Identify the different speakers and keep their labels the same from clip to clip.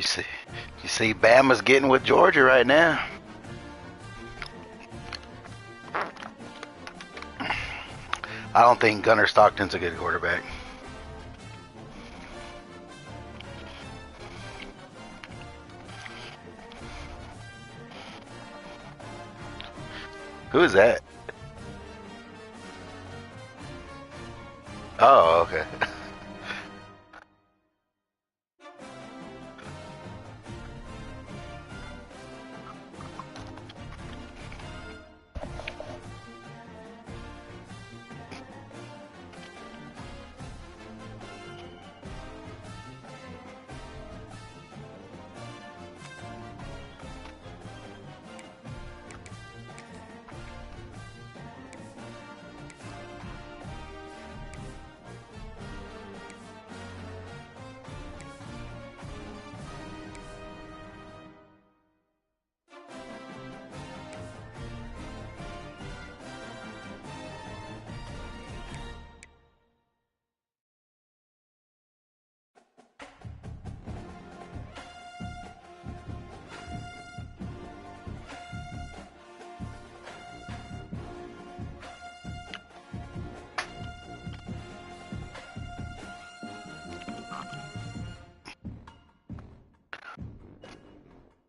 Speaker 1: You see, you see, Bama's getting with Georgia right now. I don't think Gunnar Stockton's a good quarterback. Who is that? Oh, okay.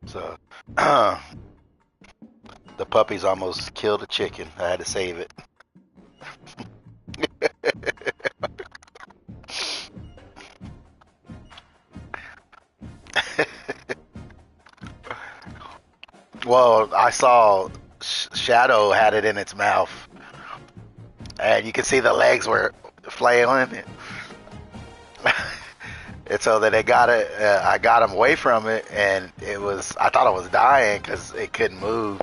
Speaker 1: So, the puppies almost killed a chicken. I had to save it. Well, I saw Shadow had it in its mouth, and you could see the legs were flailing. And so then they got it. I got him away from it, and it was. I thought it was dying because it couldn't move,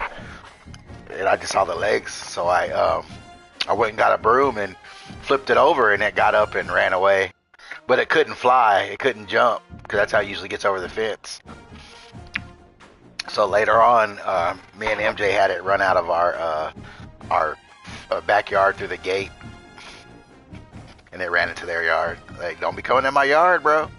Speaker 1: and I just saw the legs. So I went and got a broom and flipped it over, and it got up and ran away. But it couldn't fly. It couldn't jump because that's how it usually gets over the fence. So later on, me and MJ had it run out of our backyard through the gate, and it ran into their yard. Like, don't be coming in my yard, bro.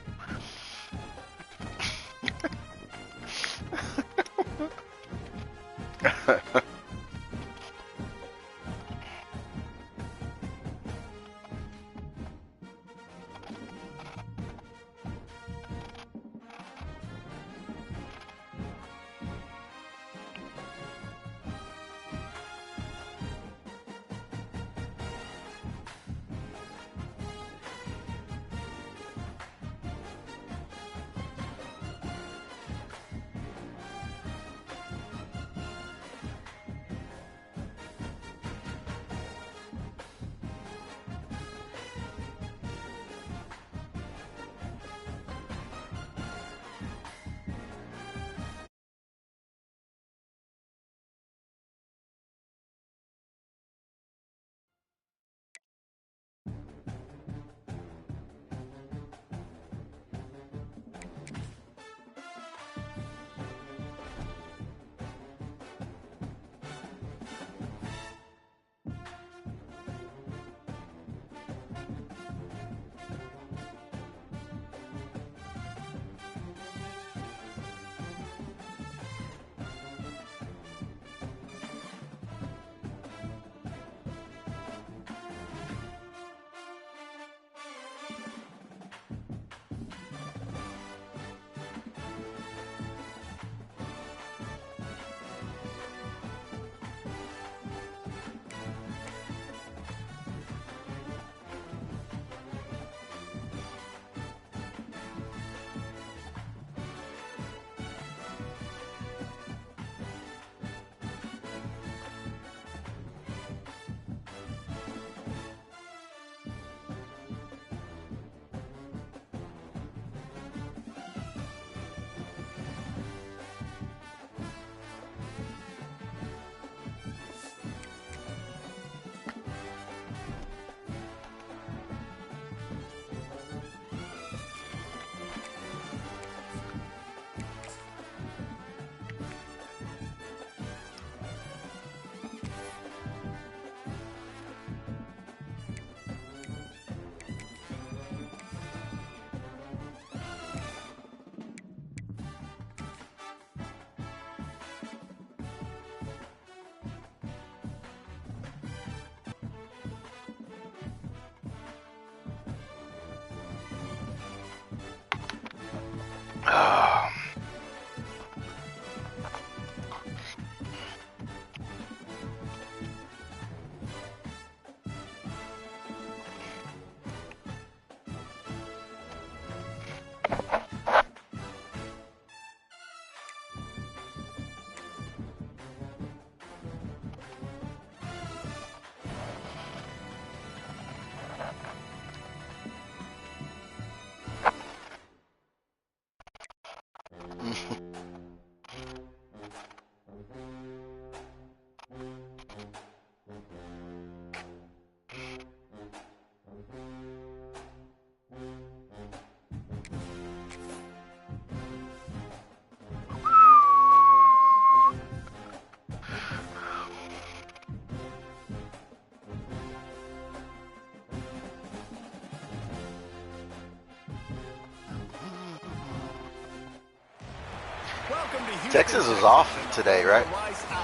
Speaker 1: Texas is off today, right?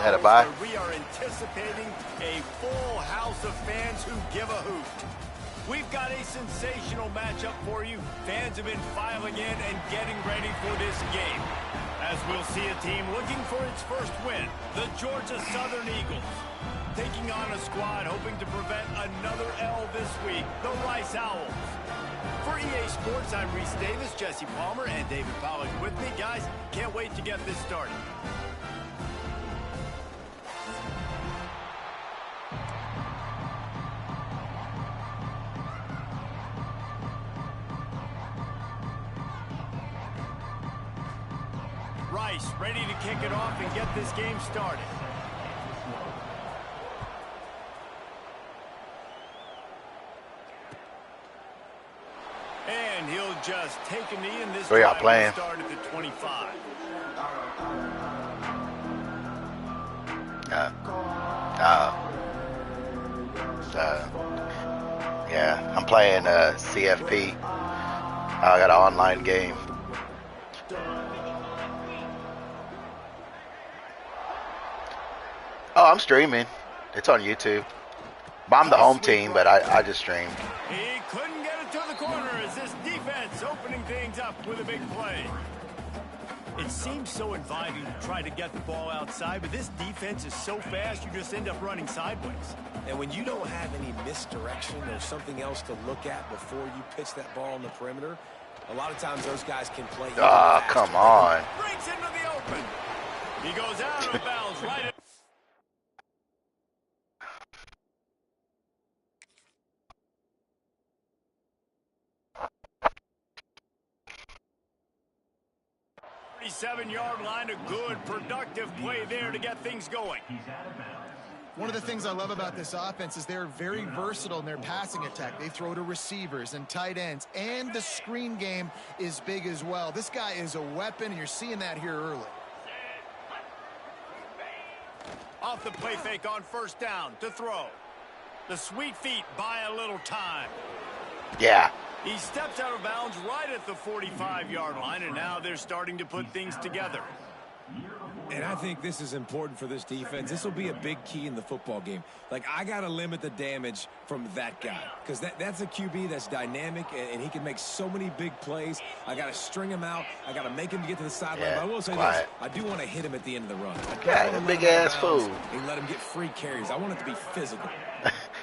Speaker 1: Had a bye.
Speaker 2: We are anticipating a full house of fans who give a hoot. We've got a sensational matchup for you. Fans have been filing in and getting ready for this game. As we'll see a team looking for its first win, the Georgia Southern Eagles. Taking on a squad hoping to prevent another L this week, the Rice Owls. For EA Sports, I'm Reese Davis, Jesse Palmer, and David Pollack with me. Guys, can't wait to get this started. Rice ready to kick it off and get this game started. And he'll just take a knee in this
Speaker 1: drive and
Speaker 2: start at the 25.
Speaker 1: Yeah, I'm playing CFP. I got an online game. Oh, I'm streaming. It's on YouTube. But I'm the home team, but I just stream.
Speaker 2: He couldn't get it to the corner as this defense opening things up with a big play. It seems so inviting to try to get the ball outside, but this defense is so fast you just end up running sideways.
Speaker 3: And when you don't have any misdirection or something else to look at before you pitch that ball on the perimeter, a lot of times those guys can play.
Speaker 1: Come on.
Speaker 2: Breaks into the open. He goes out of bounds right at 37-yard line. A good, productive play there to get things going.
Speaker 4: One of the things I love about this offense is they're very versatile in their passing attack. They throw to receivers and tight ends, and the screen game is big as well. This guy is a weapon, and you're seeing that here early.
Speaker 2: Off the play fake on first down to throw. The sweet feet buy a little time.
Speaker 1: Yeah.
Speaker 2: He steps out of bounds right at the 45-yard line, and now they're starting to put things together.
Speaker 3: And I think this is important for this defense. This will be a big key in the football game. Like, I got to limit the damage from that guy because that's a QB that's dynamic, and he can make so many big plays. I got to string him out. I got to make him get to the sideline.
Speaker 1: Yeah,
Speaker 3: but I will say this. I do want to hit him at the end of the run.
Speaker 1: Yeah, a big-ass fool.
Speaker 3: And let him get free carries. I want it to be physical.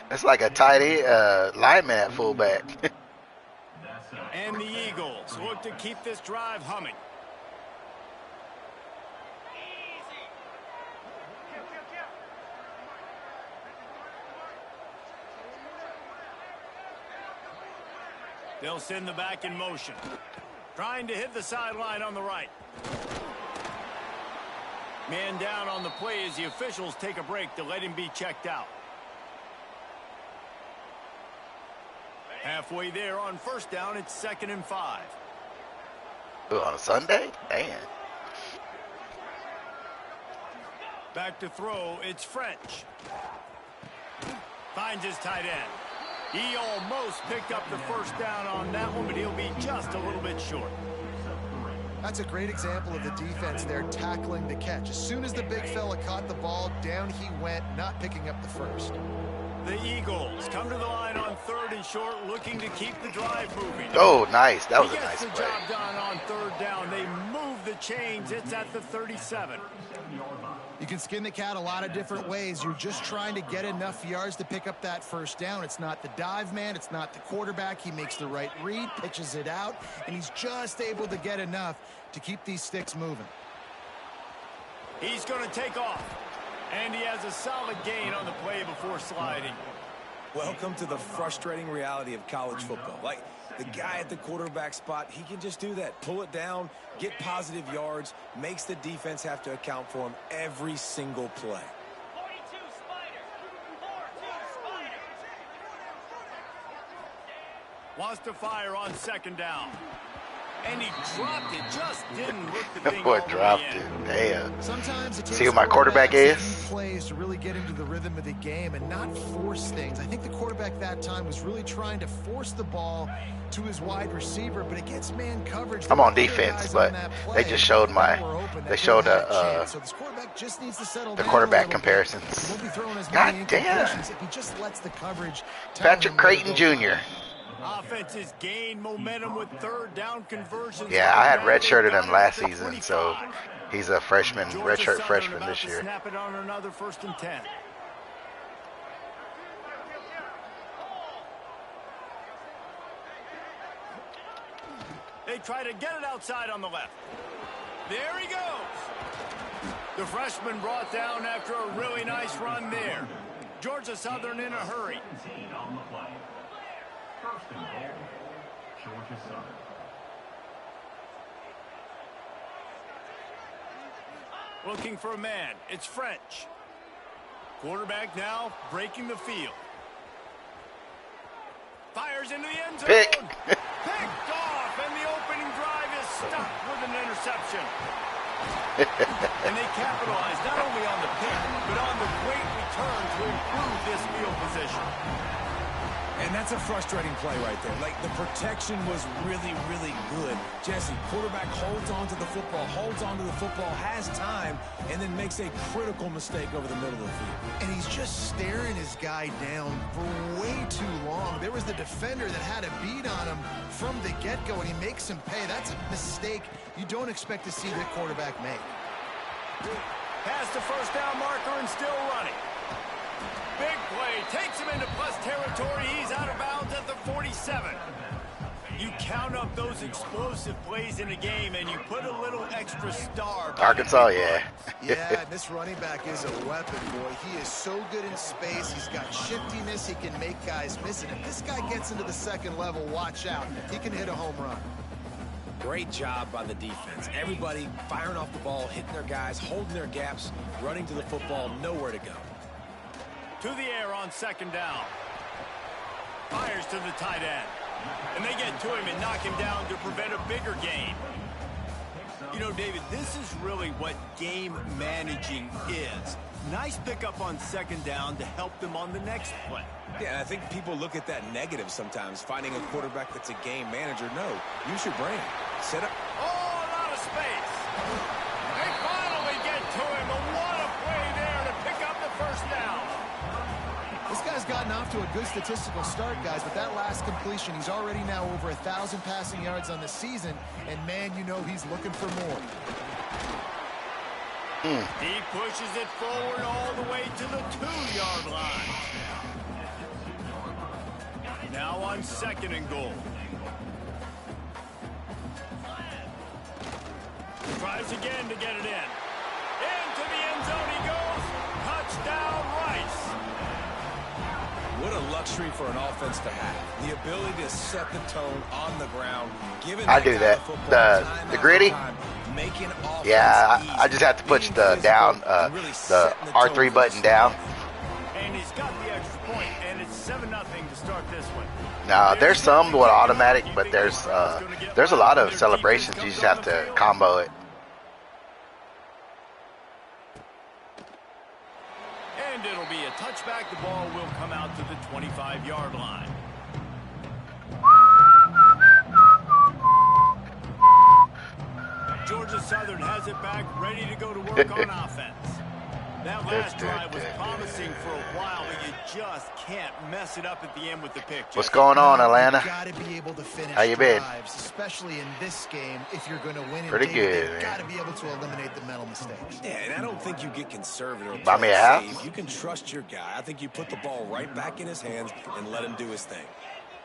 Speaker 1: That's like a tight end, lineman at fullback.
Speaker 2: And the Eagles look to keep this drive humming. They'll send the back in motion. Trying to hit the sideline on the right. Man down on the play as the officials take a break to let him be checked out. Halfway there on first down, it's 2nd and 5.
Speaker 1: Ooh, on a Sunday? Man.
Speaker 2: Back to throw, it's French. Finds his tight end. He almost picked up the first down on that one, but he'll be just a little bit short.
Speaker 4: That's a great example of the defense there tackling the catch. As soon as the big fella caught the ball, down he went, not picking up the first.
Speaker 2: The Eagles come to the line on 3rd and short, looking to keep the drive moving.
Speaker 1: Oh, nice. That was
Speaker 2: He
Speaker 1: a
Speaker 2: gets
Speaker 1: nice
Speaker 2: the
Speaker 1: play.
Speaker 2: job done on 3rd down. They move the chains. It's at the 37.
Speaker 4: You can skin the cat a lot of different ways. You're just trying to get enough yards to pick up that first down. It's not the dive man. It's not the quarterback. He makes the right read, pitches it out, and he's just able to get enough to keep these sticks moving.
Speaker 2: He's going to take off. And he has a solid gain on the play before sliding.
Speaker 3: Welcome to the frustrating reality of college football. Like, the guy at the quarterback spot, he can just do that. Pull it down, get positive yards, makes the defense have to account for him every single play.
Speaker 2: 42 Spiders. 42 Spiders. Wants to fire on 2nd down. And he dropped it, just didn't look the thing
Speaker 1: Boy,
Speaker 2: all the
Speaker 1: dropped
Speaker 2: way in.
Speaker 1: it. Damn.
Speaker 4: Sometimes it takes
Speaker 1: See who my quarterback is?
Speaker 4: a few plays to really get into the rhythm of the game and not force things. I think the quarterback that time was really trying to force the ball to his wide receiver, but against man coverage.
Speaker 1: I'm on defense, but they just showed the quarterback comparisons.
Speaker 4: He won't be throwing as
Speaker 1: God
Speaker 4: many
Speaker 1: damn.
Speaker 4: incompletions if he just lets the coverage tell
Speaker 1: Patrick
Speaker 4: him where to
Speaker 1: Creighton
Speaker 4: go.
Speaker 1: Jr.
Speaker 2: Offenses gain momentum with 3rd down conversions.
Speaker 1: Yeah, I had redshirted him last season, so he's a freshman, redshirt freshman this year.
Speaker 2: Snap it on another 1st and 10. They try to get it outside on the left. There he goes. The freshman brought down after a really nice run there. Georgia Southern in a hurry. Looking for a man. It's French. Quarterback now breaking the field. Fires into the end zone.
Speaker 1: Pick.
Speaker 2: Picked off, and the opening drive is stuck with an interception. And they capitalize not only on the pick, but on the great return to improve this field position.
Speaker 3: And that's a frustrating play right there. Like, the protection was really, really good. Jesse, quarterback holds on to the football, has time, and then makes a critical mistake over the middle of the field.
Speaker 4: And he's just staring his guy down for way too long. There was the defender that had a beat on him from the get-go, and he makes him pay. That's a mistake you don't expect to see the quarterback make.
Speaker 2: Past the 1st down marker and still running. Big play, takes him into plus territory. He's out of bounds at the 47. You count up those explosive plays in a game, and you put a little extra star.
Speaker 1: Arkansas, yeah.
Speaker 4: Yeah, this running back is a weapon, boy. He is so good in space. He's got shiftiness. He can make guys miss it. If this guy gets into the 2nd level, watch out. He can hit a home run.
Speaker 3: Great job by the defense. Everybody firing off the ball, hitting their guys, holding their gaps, running to the football, nowhere to go.
Speaker 2: To the air on 2nd down. Fires to the tight end. And they get to him and knock him down to prevent a bigger gain. You know, David, this is really what game managing is. Nice pickup on 2nd down to help them on the next play.
Speaker 3: Yeah, I think people look at that negative sometimes, finding a quarterback that's a game manager. No, use your brain. Set up.
Speaker 2: Oh, a lot of space. They finally get to him. But what a play there to pick up the 1st down.
Speaker 4: This guy's gotten off to a good statistical start, guys, but that last completion, he's already now over 1,000 passing yards on the season, and man, you know he's looking for more.
Speaker 2: He pushes it forward all the way to the 2-yard line. Now on 2nd and goal. Tries again to get it in. Into the end zone he goes. Touchdown, Rice.
Speaker 3: What a luxury for an offense to have. The ability to set the tone on the ground. Given
Speaker 1: I do
Speaker 3: guy
Speaker 1: that.
Speaker 3: football,
Speaker 1: The
Speaker 3: time
Speaker 1: gritty?
Speaker 3: after time, making offense
Speaker 1: Yeah, I
Speaker 3: easy,
Speaker 1: just have to push
Speaker 3: being
Speaker 1: the
Speaker 3: physical,
Speaker 1: down,
Speaker 3: and really
Speaker 1: the
Speaker 3: setting tone
Speaker 1: R3
Speaker 3: for the
Speaker 1: button down.
Speaker 2: And he's got the extra point, and it's 7-0 to start this one.
Speaker 1: Now, there's some with automatic, but there's a lot of celebrations. You just have to combo it.
Speaker 2: And it'll be a touchback. The ball will come out to the 25-yard line. Georgia Southern has it back, ready to go to work on offense. That last drive was promising for a while, but you just can't mess it up at the end with the pick.
Speaker 1: What's going on, Atlanta?
Speaker 4: You gotta be able to finish
Speaker 1: How you been?
Speaker 4: drives, especially in this game. If you're going to win,
Speaker 1: Pretty good, man.
Speaker 4: You gotta be able to eliminate the mental mistakes.
Speaker 3: Yeah, and I don't think you get conservative. or
Speaker 1: Buy me a
Speaker 3: play
Speaker 1: house?
Speaker 3: safe. You can trust your guy. I think you put the ball right back in his hands and let him do his thing.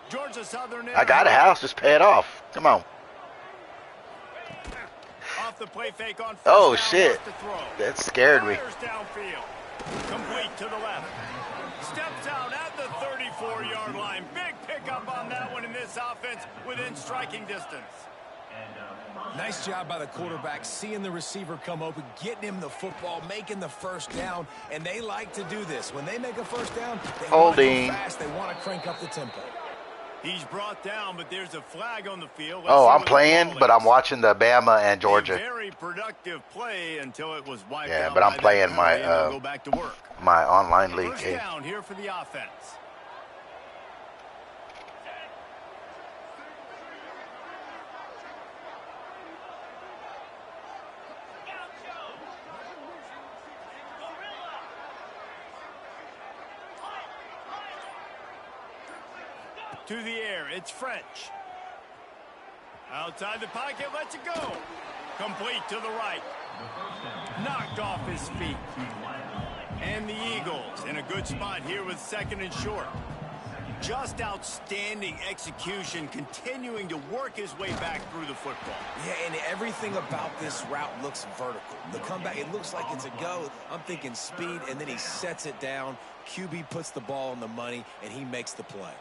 Speaker 2: Georgia Southern.
Speaker 1: I got a house. Just pay it off. Come on.
Speaker 2: Off the play fake on first
Speaker 1: Oh,
Speaker 2: down,
Speaker 1: shit.
Speaker 2: left to throw.
Speaker 1: That scared me.
Speaker 2: Fires downfield. Complete to the left. Steps out at the 34-yard line. Big pickup on that one in this offense within striking distance.
Speaker 3: Nice job by the quarterback, seeing the receiver come open, getting him the football, making the first down, and they like to do this. When they make a first down, they want to
Speaker 1: Holding.
Speaker 3: go fast, they want to crank up the tempo.
Speaker 2: He's brought down, but there's a flag on the field. Let's
Speaker 1: Oh,
Speaker 2: see
Speaker 1: I'm
Speaker 2: what the
Speaker 1: playing,
Speaker 2: call
Speaker 1: but
Speaker 2: is.
Speaker 1: I'm watching the Bama and
Speaker 2: A
Speaker 1: Georgia.
Speaker 2: very productive play until it was wiped
Speaker 1: Yeah,
Speaker 2: out
Speaker 1: but I'm
Speaker 2: by that
Speaker 1: playing my,
Speaker 2: penalty, and they'll go back to work.
Speaker 1: My online league
Speaker 2: First
Speaker 1: game.
Speaker 2: down here for the offense. To the air, it's French. Outside the pocket, lets it go. Complete to the right. Knocked off his feet. And the Eagles in a good spot here with second and short. Just outstanding execution, continuing to work his way back through the football.
Speaker 3: Yeah, and everything about this route looks vertical. The comeback, it looks like it's a go. I'm thinking speed, and then he sets it down. QB puts the ball on the money, and he makes the play.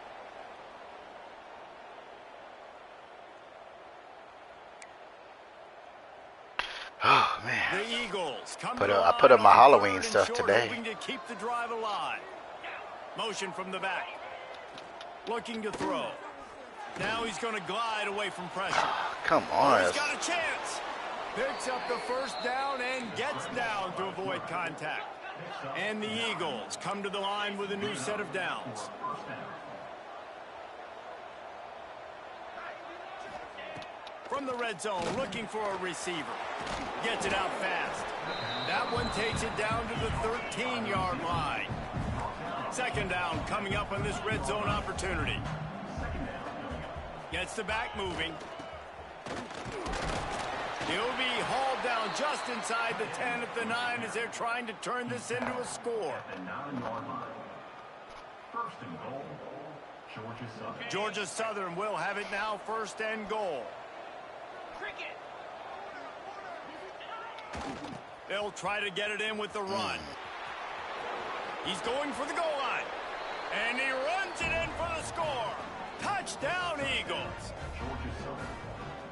Speaker 1: Oh, man.
Speaker 2: The Eagles come
Speaker 1: Put
Speaker 2: to the
Speaker 1: up- I put up
Speaker 2: line
Speaker 1: my
Speaker 2: on
Speaker 1: Halloween
Speaker 2: third and
Speaker 1: stuff
Speaker 2: short,
Speaker 1: today.
Speaker 2: hoping to keep the drive alive. Motion from the back. Looking to throw. Now he's going to glide away from pressure.
Speaker 1: Come
Speaker 2: Oh,
Speaker 1: on.
Speaker 2: he's got a chance. Picks up the first down and gets down to avoid contact. And the Eagles come to the line with a new set of downs. From the red zone, looking for a receiver. Gets it out fast. That one takes it down to the 13-yard line. Second down coming up on this red zone opportunity. Gets the back moving. He'll be hauled down just inside the 10 at the 9 as they're trying to turn this into a score. Georgia Southern will have it now, first and goal. They'll try to get it in with the run. He's going for the goal line. And he runs it in for the score. Touchdown, Eagles.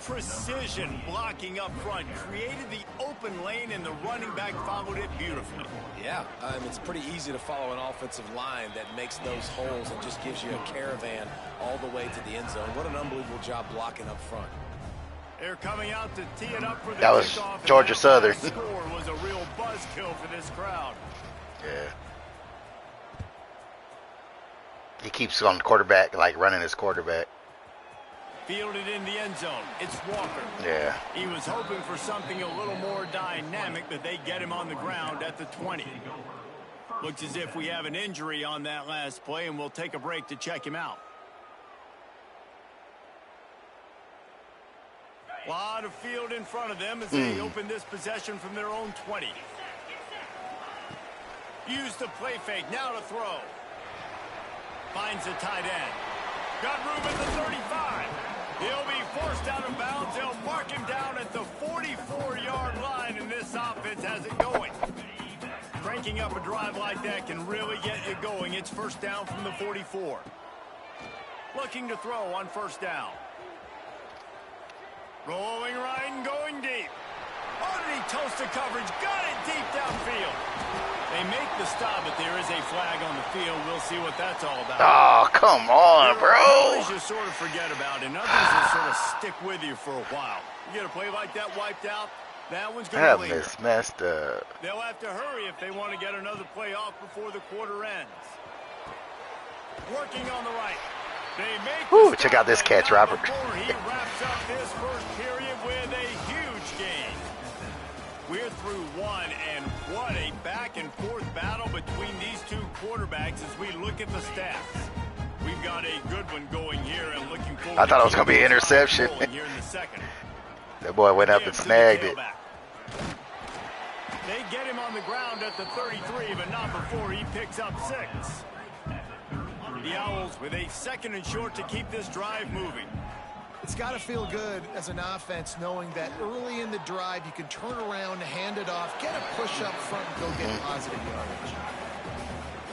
Speaker 2: Precision blocking up front created the open lane, and the running back followed it beautifully.
Speaker 3: Yeah, it's pretty easy to follow an offensive line that makes those holes and just gives you a caravan all the way to the end zone. What an unbelievable job blocking up front.
Speaker 2: They're coming out to tee it up for the
Speaker 1: That was
Speaker 2: kickoff, and
Speaker 1: Georgia
Speaker 2: that
Speaker 1: Southern.
Speaker 2: score was a real buzzkill for this crowd.
Speaker 1: Yeah. He keeps on quarterback, like running his quarterback.
Speaker 2: Fielded in the end zone. It's Walker.
Speaker 1: Yeah.
Speaker 2: He was hoping for something a little more dynamic, but they get him on the ground at the 20. Looks as if we have an injury on that last play, and we'll take a break to check him out. A lot of field in front of them as they open this possession from their own 20. Use the play fake, now to throw. Finds the tight end. Got room at the 35. He'll be forced out of bounds. They'll mark him down at the 44-yard line, and this offense has it going. Cranking up a drive like that can really get you going. It's first down from the 44. Looking to throw on first down. Rolling right and going deep. Oh, did he toast the coverage? Got it deep downfield. They make the stop, but there is a flag on the field. We'll see what that's all about.
Speaker 1: Oh, come on,
Speaker 2: There are
Speaker 1: bro.
Speaker 2: plays you sort of forget about, and others will sort of stick with you for a while. You get a play like that wiped out, that one's going to
Speaker 1: That
Speaker 2: linger.
Speaker 1: was messed up.
Speaker 2: They'll have to hurry if they want to get another play off before the quarter ends. Working on the right. They make the
Speaker 1: Whew,
Speaker 2: stop,
Speaker 1: check out this
Speaker 2: but
Speaker 1: catch,
Speaker 2: not
Speaker 1: Robert.
Speaker 2: before he wraps up this first period with a huge gain. We're here through one, and what a back-and-forth battle between these two quarterbacks as we look at the stats. We've got a good one going here, and looking forward.
Speaker 1: I thought it was going to be an interception.
Speaker 2: Here in the second.
Speaker 1: That boy went up and snagged it.
Speaker 2: They get him on the ground at the 33, but not before he picks up 6. The Owls with a second and short to keep this drive moving.
Speaker 4: It's got to feel good as an offense knowing that early in the drive you can turn around, hand it off, get a push up front, and go get positive yardage.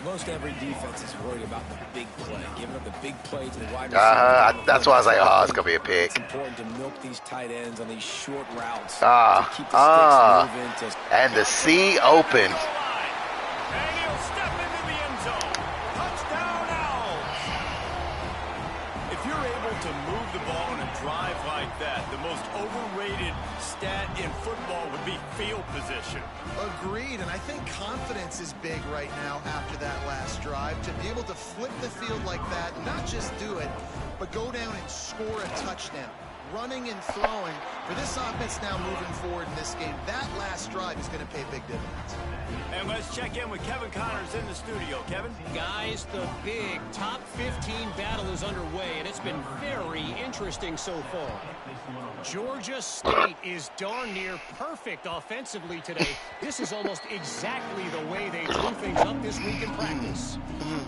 Speaker 3: Most every defense is worried about the big play, giving up the big play to the wide receiver.
Speaker 1: That's why I was like, oh, it's going to be a pick.
Speaker 3: It's important to milk these tight ends on these short routes.
Speaker 1: And the sea open.
Speaker 2: And he'll step into the end zone. Touchdown, Owls. If you're able to move the ball in a drive like that, the most overrated stat in football would be field position.
Speaker 4: Agreed, and I think confidence is big right now after that last drive. To be able to flip the field like that, not just do it, but go down and score a touchdown. Running and throwing. For this offense now moving forward in this game, that last drive is going to pay big dividends.
Speaker 2: And let's check in with Kevin Connors in the studio. Kevin?
Speaker 5: Guys, the big top 15 battle is underway, and it's been very interesting so far. Georgia State is darn near perfect offensively today. This is almost exactly the way they drew things up this week in practice.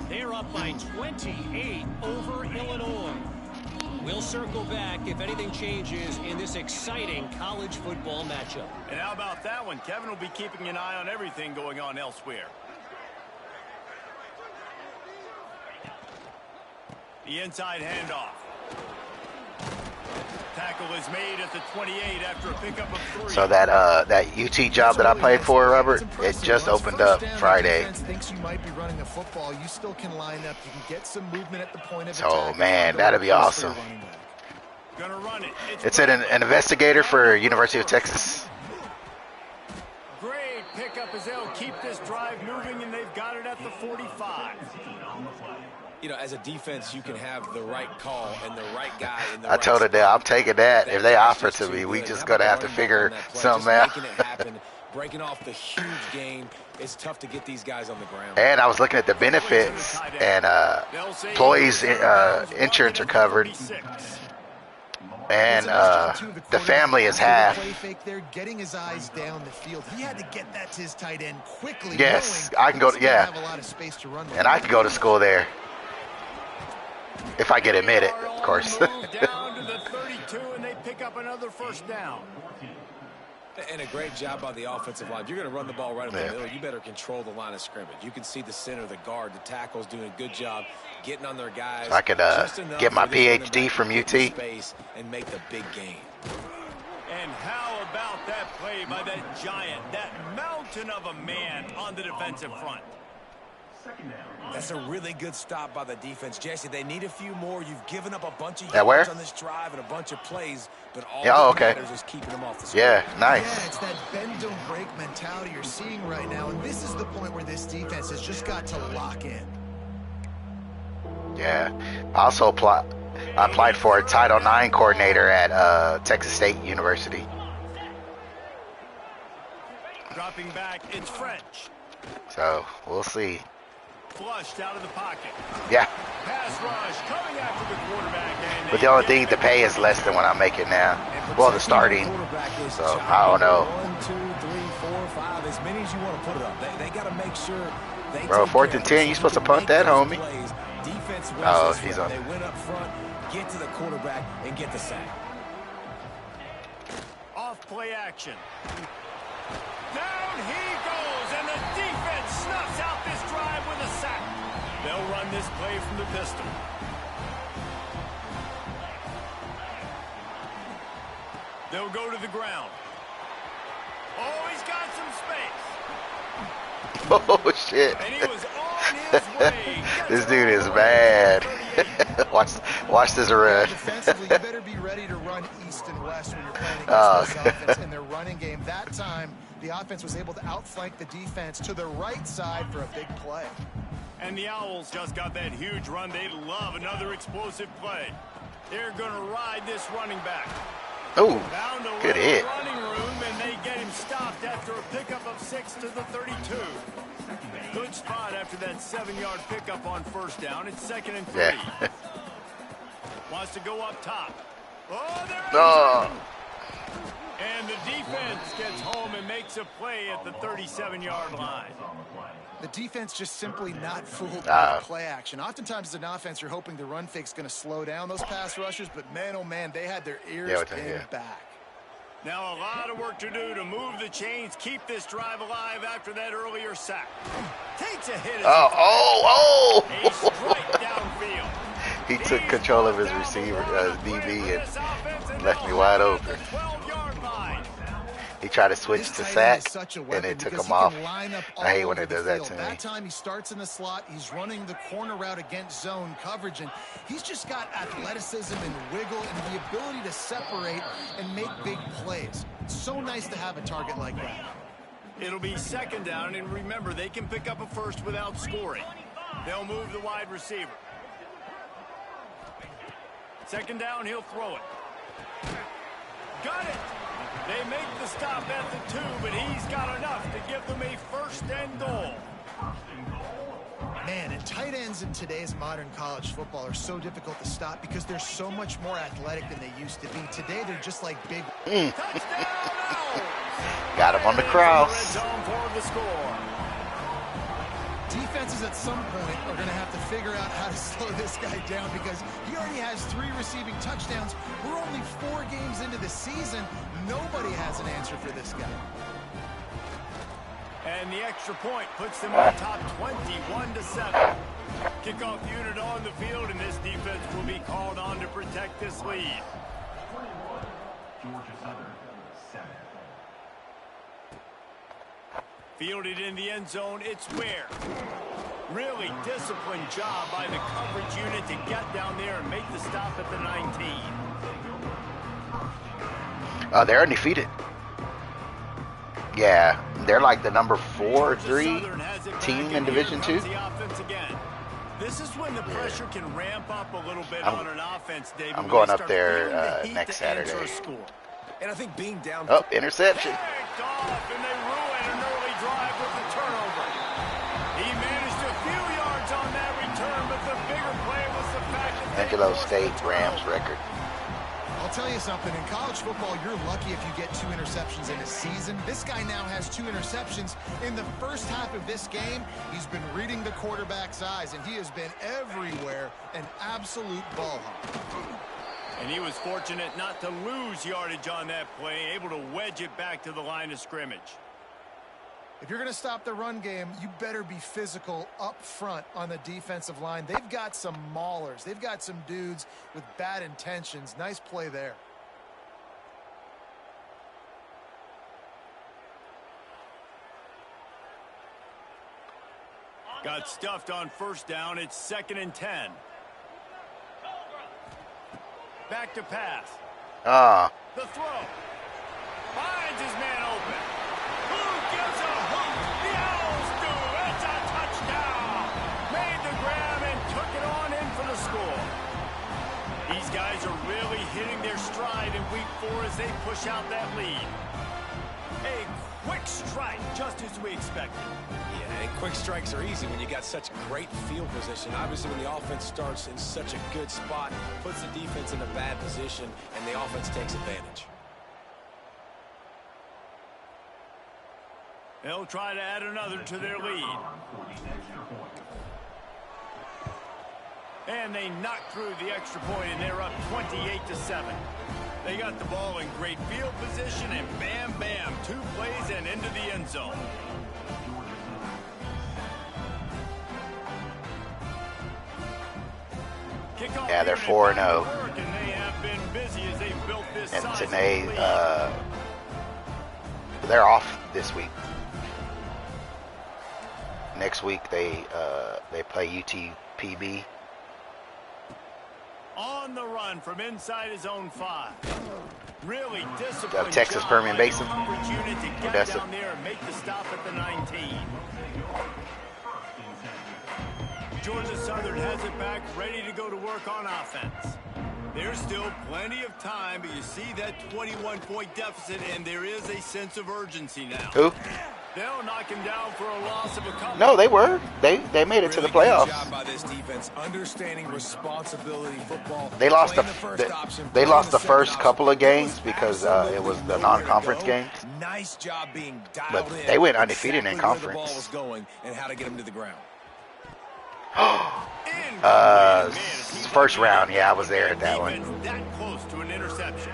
Speaker 5: They're up by 28 over Illinois. We'll circle back if anything changes in this exciting college football matchup.
Speaker 2: And how about that one? Kevin will be keeping an eye on everything going on elsewhere. The inside handoff. Tackle is made at the 28 after a pickup of 3.
Speaker 1: So that UT job that I played for, Robert, it just opened up Friday.
Speaker 4: Thinks you might be running the football. You still can line up. You can get some movement at the point of
Speaker 1: So
Speaker 4: attack.
Speaker 1: man, that'd be awesome.
Speaker 2: Gonna run it.
Speaker 1: It's an investigator for University of Texas.
Speaker 2: Great pickup as they'll keep this drive moving, and they've got it at the 45.
Speaker 3: You know, as a defense, you can have the right call and the right guy in the
Speaker 1: I told her that I'm taking that. If they offer to me, we just gonna have to figure something out.
Speaker 3: Making it happen, breaking off the huge gain. It's tough to get these guys on the ground.
Speaker 1: And I was looking at the benefits, and employees' insurance are covered, and the family is half.
Speaker 4: They're getting his eyes down the field. He had to get that to his tight end quickly.
Speaker 1: Yes, I can go. Yeah,
Speaker 4: have a lot of space to run with.
Speaker 1: and I can go to school there if I get admitted, of course.
Speaker 2: Down to the 32, and they pick up another first down.
Speaker 3: And a great job by the offensive line. If you're going to run the ball right up the middle, you better control the line of scrimmage. You can see the center, the guard, the tackles doing a good job getting on their guys.
Speaker 1: I could get my PhD from UT.
Speaker 3: Space and make the big game.
Speaker 2: And how about that play by that giant, that mountain of a man on the defensive front?
Speaker 3: That's a really good stop by the defense. Jesse, they need a few more. You've given up a bunch of
Speaker 1: yards
Speaker 3: on this drive and a bunch of plays, but all that matters is keeping them off the score.
Speaker 1: Yeah, nice.
Speaker 4: Yeah, it's that bend don't break mentality you're seeing right now, and this is the point where this defense has just got to lock in.
Speaker 1: Yeah. I also applied for a Title IX coordinator at Texas State University.
Speaker 2: Dropping back, it's French.
Speaker 1: So we'll see.
Speaker 2: Flushed out of the pocket.
Speaker 1: Yeah.
Speaker 2: Pass rush coming after the quarterback. And
Speaker 1: But the only thing, the pay is less than what I'm making now. Well, the starting. So I don't know.
Speaker 3: 1, 2, 3, 4, 5, as many as you want to put it up. They got to make sure they
Speaker 1: Bro,
Speaker 3: take
Speaker 1: 4th
Speaker 3: care
Speaker 1: and
Speaker 3: of
Speaker 1: 10, you supposed to punt that, homie.
Speaker 3: plays. Defense wins
Speaker 1: Oh,
Speaker 3: this
Speaker 1: he's
Speaker 3: one.
Speaker 1: on.
Speaker 3: They went up front, get to the quarterback, and get the sack.
Speaker 2: off play action. Down he goes, and the defense snuffs out this drive with a sack. They'll run this play from the pistol. They'll go to the ground. Oh, he's got some space.
Speaker 1: Oh, shit.
Speaker 2: And he was on his way.
Speaker 1: This dude is bad. watch this run.
Speaker 4: Defensively, you better be ready to run east and west when you're playing against this offense in their running game. That time, the offense was able to outflank the defense to the right side for a big play.
Speaker 2: And the Owls just got that huge run. They love another explosive play. They're going to ride this running back.
Speaker 1: Oh,
Speaker 2: Found a
Speaker 1: good
Speaker 2: little
Speaker 1: hit.
Speaker 2: running room, and they get him stopped after a pickup of 6 to the 32. Good spot after that 7-yard pickup on first down. It's 2nd and 3.
Speaker 1: Yeah.
Speaker 2: Wants to go up top. Oh, there it
Speaker 1: No.
Speaker 2: is. And the defense gets home and makes a play at the 37-yard line.
Speaker 4: The defense just simply not fooled by the play action. Oftentimes as an offense, you're hoping the run fake's going to slow down those pass rushers, but man, oh man, they had their ears pinned back.
Speaker 2: Now a lot of work to do to move the chains, keep this drive alive after that earlier sack. Takes a hit.
Speaker 1: Oh!
Speaker 2: A strike downfield.
Speaker 1: He took control of his receiver, DB, and left me wide open. He tried to switch to sack, and it took him off. I hate when it does that to me.
Speaker 4: That time he starts in the slot. He's running the corner route against zone coverage, and he's just got athleticism and wiggle and the ability to separate and make big plays. It's so nice to have a target like that.
Speaker 2: It'll be 2nd down, and remember, they can pick up a first without scoring. They'll move the wide receiver. 2nd down, he'll throw it. Got it! They make the stop at the 2, but he's got enough to give them a 1st and goal.
Speaker 4: Man, and tight ends in today's modern college football are so difficult to stop because they're so much more athletic than they used to be. Today, they're just like big.
Speaker 2: Touchdown!
Speaker 1: Got him on the cross.
Speaker 2: Red zone for the score.
Speaker 4: Defenses at some point are going to have to figure out how to slow this guy down because he already has 3 receiving touchdowns. We're only 4 games into the season. Nobody has an answer for this guy.
Speaker 2: And the extra point puts them on top 21-7. Kickoff unit on the field, and this defense will be called on to protect this lead. Fielded in the end zone, it's Ware. Really disciplined job by the coverage unit to get down there and make the stop at the 19.
Speaker 1: They're undefeated. Yeah, they're like the number 4 or 3 team in Division II.
Speaker 2: This is when the pressure can ramp up a little bit on an offense, David.
Speaker 1: I'm going up there next Saturday.
Speaker 3: And I think being down.
Speaker 1: Oh, interception.
Speaker 2: Picked off, and they ruin an early drive with the turnover. He managed a few yards on that return, but the bigger play was the fact that
Speaker 1: Angelo State Rams record.
Speaker 4: I'll tell you something, in college football, you're lucky if you get 2 interceptions in a season. This guy now has 2 interceptions. In the first half of this game, he's been reading the quarterback's eyes, and he has been everywhere, an absolute ball hawk.
Speaker 2: And he was fortunate not to lose yardage on that play, able to wedge it back to the line of scrimmage.
Speaker 4: If you're going to stop the run game, you better be physical up front on the defensive line. They've got some maulers. They've got some dudes with bad intentions. Nice play there.
Speaker 2: Got stuffed on first down. It's 2nd and 10. Back to pass. The throw. Finds his man open. Who gives a hoot? The Owls do. It's a touchdown. Made the grab and took it on in for the score. These guys are really hitting their stride in week 4 as they push out that lead. A quick strike, just as we expected.
Speaker 3: Yeah, and quick strikes are easy when you got such great field position. Obviously, when the offense starts in such a good spot, puts the defense in a bad position, and the offense takes advantage.
Speaker 2: They'll try to add another to their lead. And they knock through the extra point, and they're up 28-7. They got the ball in great field position, and bam, bam, 2 plays and into the end zone.
Speaker 1: Yeah, they're 4-0.
Speaker 2: And they have been busy as they built this
Speaker 1: And
Speaker 2: sizable
Speaker 1: today,
Speaker 2: lead.
Speaker 1: they're off this week. Next week they play UTPB.
Speaker 2: On the run from inside his own 5. Really disciplined
Speaker 1: Texas
Speaker 2: job
Speaker 1: Permian
Speaker 2: by the
Speaker 1: Basin.
Speaker 2: coverage unit to get
Speaker 1: Odessa.
Speaker 2: down there and make the stop at the 19. Georgia Southern has it back, ready to go to work on offense. There's still plenty of time, but you see that 21-point deficit, and there is a sense of urgency now.
Speaker 1: Who?
Speaker 2: They'll knock him down for a loss of a couple.
Speaker 1: No, they were. They made it to the playoffs.
Speaker 3: Good job by this defense, understanding responsibility football.
Speaker 1: They lost they lost the first
Speaker 3: option.
Speaker 1: couple of games because it was the non-conference games.
Speaker 3: Nice job being dialed
Speaker 1: But
Speaker 3: in.
Speaker 1: they went undefeated in
Speaker 3: Exactly where the
Speaker 1: conference.
Speaker 3: ball was going and how to get him to the ground.
Speaker 1: First round, yeah, I was there at that one.
Speaker 2: That close to an interception.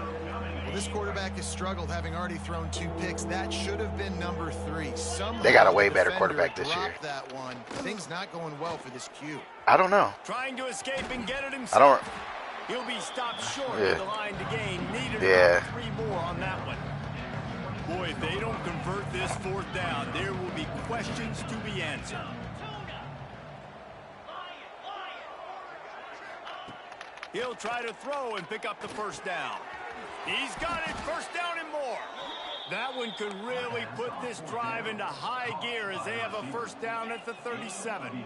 Speaker 4: Well, this quarterback has struggled, having already thrown 2 picks. That should have been number 3. Somehow
Speaker 1: They got a way
Speaker 4: the
Speaker 1: better
Speaker 4: defender
Speaker 1: quarterback this year.
Speaker 4: dropped that one. Things not going well for this Q.
Speaker 1: I don't know.
Speaker 2: Trying to escape and get it
Speaker 1: I
Speaker 2: himself.
Speaker 1: don't.
Speaker 2: He'll be stopped short
Speaker 1: Yeah.
Speaker 2: of the line to gain. Needed
Speaker 1: Yeah.
Speaker 2: about 3 more on that one. Boy, if they don't convert this 4th down, there will be questions to be answered. He'll try to throw and pick up the 1st down. He's got it, 1st down and more. That one could really put this drive into high gear as they have a 1st down at the 37.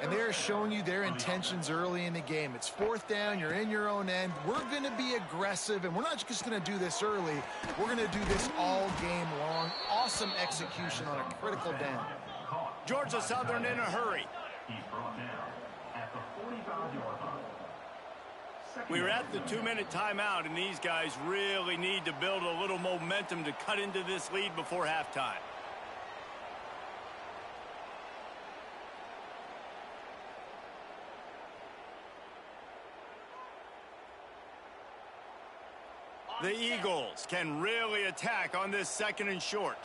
Speaker 4: And they're showing you their intentions early in the game. It's 4th down, you're in your own end. We're going to be aggressive, and we're not just going to do this early. We're going to do this all game long. Awesome execution on a critical down.
Speaker 2: Georgia Southern in a hurry. We were at the 2-minute timeout, and these guys really need to build a little momentum to cut into this lead before halftime. The Eagles can really attack on this 2nd and short.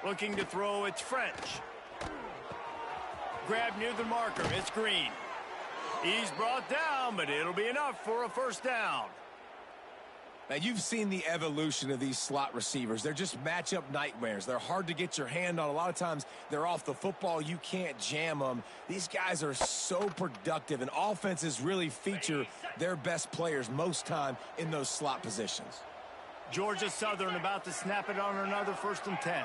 Speaker 2: Looking to throw, it's French. Grab near the marker, it's Green. He's brought down, but it'll be enough for a 1st down.
Speaker 3: Now, you've seen the evolution of these slot receivers. They're just matchup nightmares. They're hard to get your hand on. A lot of times, they're off the football. You can't jam them. These guys are so productive, and offenses really feature their best players most time in those slot positions.
Speaker 2: Georgia Southern about to snap it on another 1st and 10.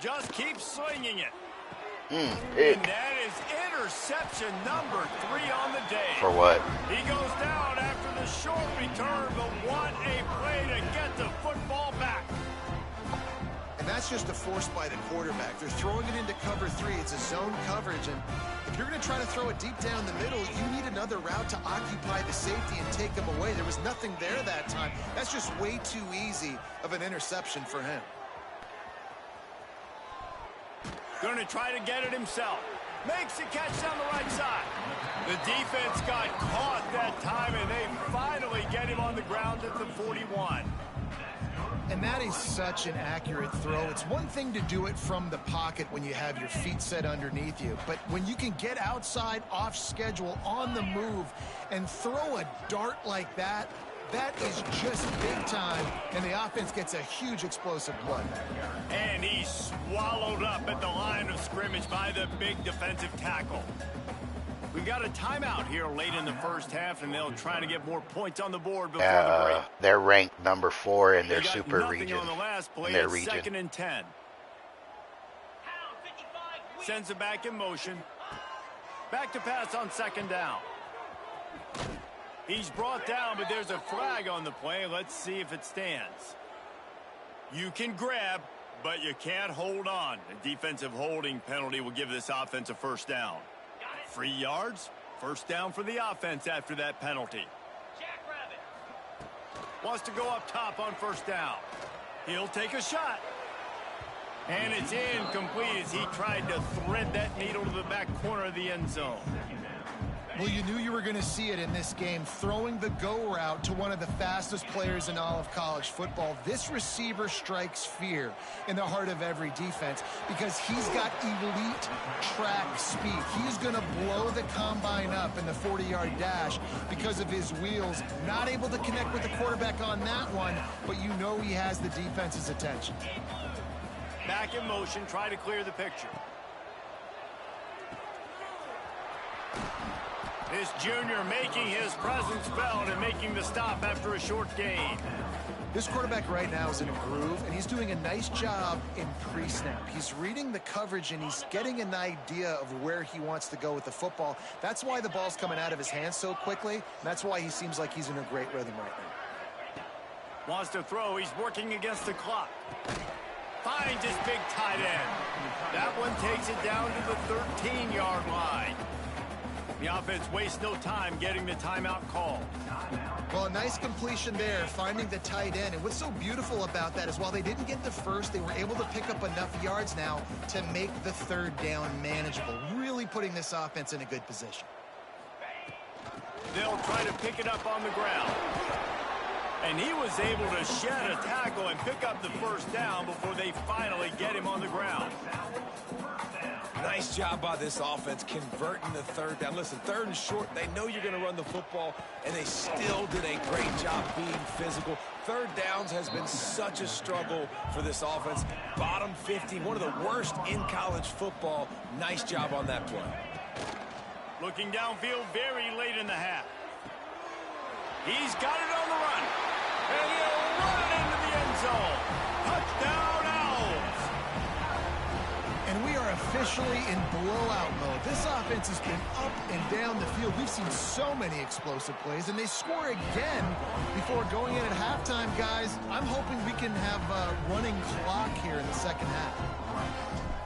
Speaker 2: Just keep swinging it. And that is interception number 3 on the day.
Speaker 1: For what?
Speaker 2: He goes down after the short return, but what a play to get the football back.
Speaker 4: And that's just a force by the quarterback. They're throwing it into cover 3. It's a zone coverage, and if you're going to try to throw it deep down the middle, you need another route to occupy the safety and take them away. There was nothing there that time. That's just way too easy of an interception for him.
Speaker 2: Going to try to get it himself. Makes the catch down the right side. The defense got caught that time, and they finally get him on the ground at the 41.
Speaker 4: And that is such an accurate throw. It's one thing to do it from the pocket when you have your feet set underneath you, but when you can get outside, off schedule, on the move, and throw a dart like that, that is just big time, and the offense gets a huge explosive play.
Speaker 2: And he's swallowed up at the line of scrimmage by the big defensive tackle. We've got a timeout here late in the 1st half, and they'll try to get more points on the board before the break.
Speaker 1: They're ranked number 4 in their
Speaker 2: They got
Speaker 1: super
Speaker 2: nothing
Speaker 1: region.
Speaker 2: on the last play.
Speaker 1: In their
Speaker 2: It's
Speaker 1: region.
Speaker 2: 2nd and 10. Sends it back in motion. Back to pass on 2nd down. He's brought down, but there's a flag on the play. Let's see if it stands. You can grab, but you can't hold on. A defensive holding penalty will give this offense a 1st down. 3 yards, 1st down for the offense after that penalty. Wants to go up top on 1st down. He'll take a shot. And it's incomplete as he tried to thread that needle to the back corner of the end zone.
Speaker 4: Well, you knew you were going to see it in this game, throwing the go route to one of the fastest players in all of college football. This receiver strikes fear in the heart of every defense because he's got elite track speed. He's going to blow the combine up in the 40-yard dash because of his wheels. Not able to connect with the quarterback on that one, but you know he has the defense's attention.
Speaker 2: Back in motion, try to clear the picture. This junior making his presence felt and making the stop after a short gain.
Speaker 4: This quarterback right now is in a groove, and he's doing a nice job in pre-snap. He's reading the coverage, and he's getting an idea of where he wants to go with the football. That's why the ball's coming out of his hands so quickly, and that's why he seems like he's in a great rhythm right now.
Speaker 2: Wants to throw. He's working against the clock. Finds his big tight end. That one takes it down to the 13-yard line. The offense wastes no time getting the timeout call.
Speaker 4: Well, a nice completion there, finding the tight end. And what's so beautiful about that is while they didn't get the first, they were able to pick up enough yards now to make the third down manageable, really putting this offense in a good position.
Speaker 2: They'll try to pick it up on the ground. And he was able to shed a tackle and pick up the first down before they finally get him on the ground.
Speaker 3: Nice job by this offense converting the third down. Listen, third and short, they know you're going to run the football, and they still did a great job being physical. Third downs has been such a struggle for this offense. Bottom 50, one of the worst in college football. Nice job on that play.
Speaker 2: Looking downfield very late in the half. He's got it on the run. And he'll run it into the end zone. Touchdown, Owls.
Speaker 4: And we are officially in blowout mode. This offense has been up and down the field. We've seen so many explosive plays, and they score again before going in at halftime, guys. I'm hoping we can have a running clock here in the second half.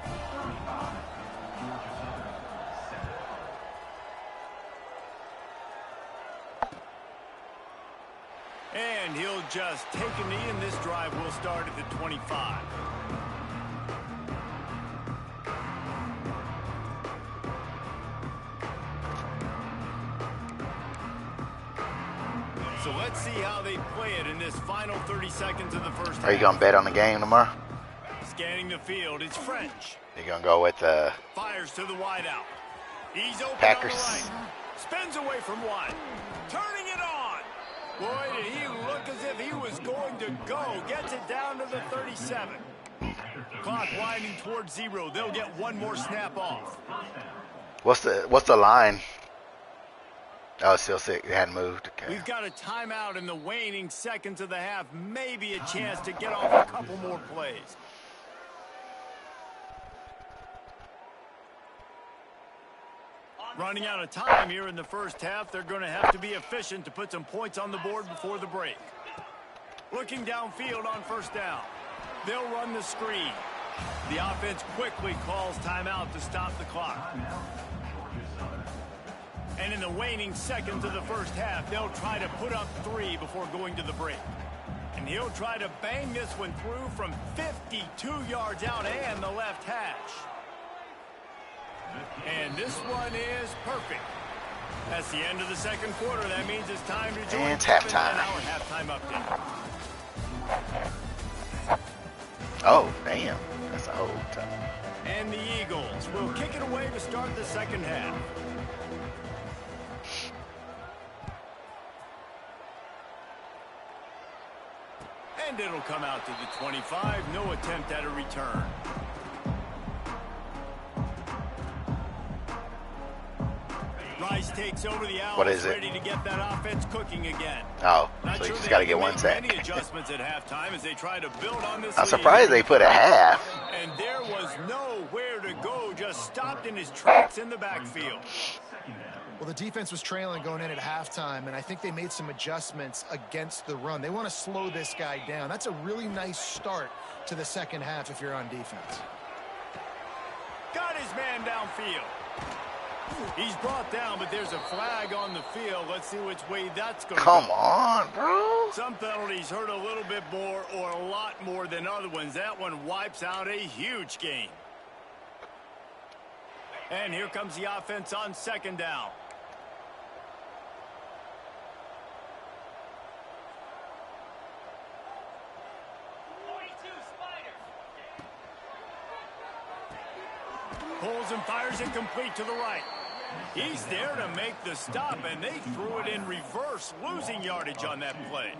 Speaker 2: And he'll just take a knee, and this drive will start at the 25. So let's see how they play it in this final 30 seconds of the first half.
Speaker 1: Are you going to bet on the game tomorrow?
Speaker 2: Scanning the field, it's French.
Speaker 1: You're going to go with the
Speaker 2: Fires to the wideout. He's open
Speaker 1: Packers.
Speaker 2: on the right. Spins away from one. Turning it on. Boy, did he look as if he was going to go. Gets it down to the 37. Clock winding towards 0. They'll get one more snap off.
Speaker 1: what's the line? Oh, it's still sick. It hadn't moved. Okay.
Speaker 2: We've got a timeout in the waning seconds of the half. Maybe a chance to get off a couple more plays. Running out of time here in the first half. They're going to have to be efficient to put some points on the board before the break. Looking downfield on first down. They'll run the screen. The offense quickly calls timeout to stop the clock. And in the waning seconds of the first half, they'll try to put up 3 before going to the break. And he'll try to bang this one through from 52 yards out and the left hash. And this one is perfect. That's the end of the second quarter. That means it's time to join
Speaker 1: And it's halftime.
Speaker 2: our halftime update.
Speaker 1: Oh, damn. That's old time.
Speaker 2: And the Eagles will kick it away to start the second half. And it'll come out to the 25. No attempt at a return. Rice takes over the Owls.
Speaker 1: What is it?
Speaker 2: Ready to get that offense cooking again.
Speaker 1: Oh,
Speaker 2: Not
Speaker 1: so you
Speaker 2: sure
Speaker 1: just
Speaker 2: they
Speaker 1: got to
Speaker 2: have
Speaker 1: get one
Speaker 2: make
Speaker 1: sack.
Speaker 2: Many adjustments at halftime as they try to build on this
Speaker 1: I'm
Speaker 2: lead.
Speaker 1: surprised they put a half.
Speaker 2: And there was nowhere to go. Just stopped in his tracks in the backfield.
Speaker 4: Well, the defense was trailing going in at halftime, and I think they made some adjustments against the run. They want to slow this guy down. That's a really nice start to the second half if you're on defense.
Speaker 2: Got his man downfield. He's brought down, but there's a flag on the field. Let's see which way that's going to go.
Speaker 1: Come on, bro.
Speaker 2: Some penalties hurt a little bit more or a lot more than other ones. That one wipes out a huge gain. And here comes the offense on second down. Pulls and fires it complete to the right. He's there to make the stop, and they threw it in reverse, losing yardage on that play.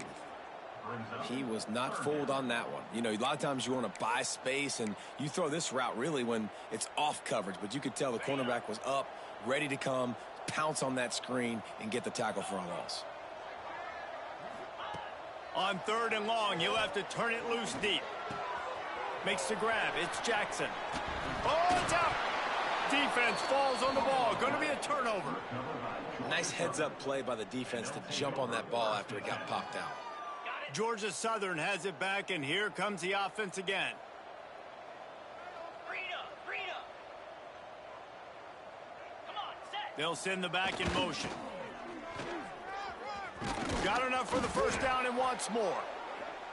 Speaker 3: He was not fooled on that one. You know, a lot of times you want to buy space, and you throw this route really when it's off coverage. But you could tell the cornerback was up, ready to come, pounce on that screen and get the tackle for a loss.
Speaker 2: On 3rd and long, he'll have to turn it loose deep. Makes the grab. It's Jackson. Oh, it's out. Defense falls on the ball. Going to be a turnover.
Speaker 3: Nice heads-up play by the defense to jump on that ball after it got popped out.
Speaker 2: Georgia Southern has it back, and here comes the offense again. They'll send the back in motion. Got enough for the first down and wants more.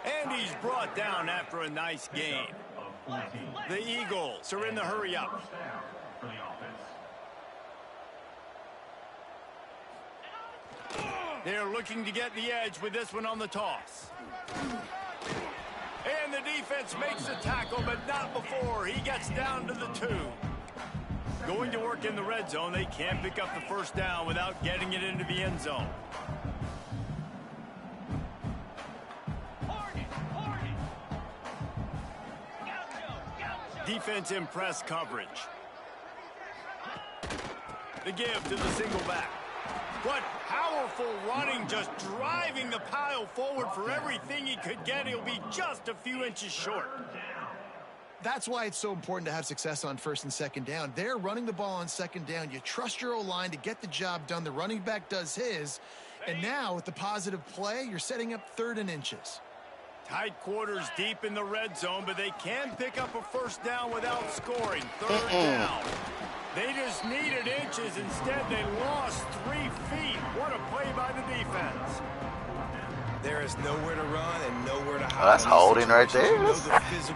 Speaker 2: And he's brought down after a nice gain. The Eagles are in the hurry-up. They're looking to get the edge with this one on the toss. And the defense makes the tackle, but not before he gets down to the 2. Going to work in the red zone. They can't pick up the first down without getting it into the end zone. Defense in press coverage. The give to the single back. What powerful running, just driving the pile forward for everything he could get. He'll be just a few inches short.
Speaker 4: That's why it's so important to have success on 1st and 2nd down. They're running the ball on 2nd down. You trust your O-line to get the job done. The running back does his. And now with the positive play, you're setting up 3rd and inches.
Speaker 2: Tight quarters deep in the red zone, but they can pick up a first down without scoring. 3rd down. They just needed inches. Instead, they lost 3 feet. What a play by the defense.
Speaker 3: There is nowhere to run and nowhere to hide.
Speaker 1: Oh, that's holding right there.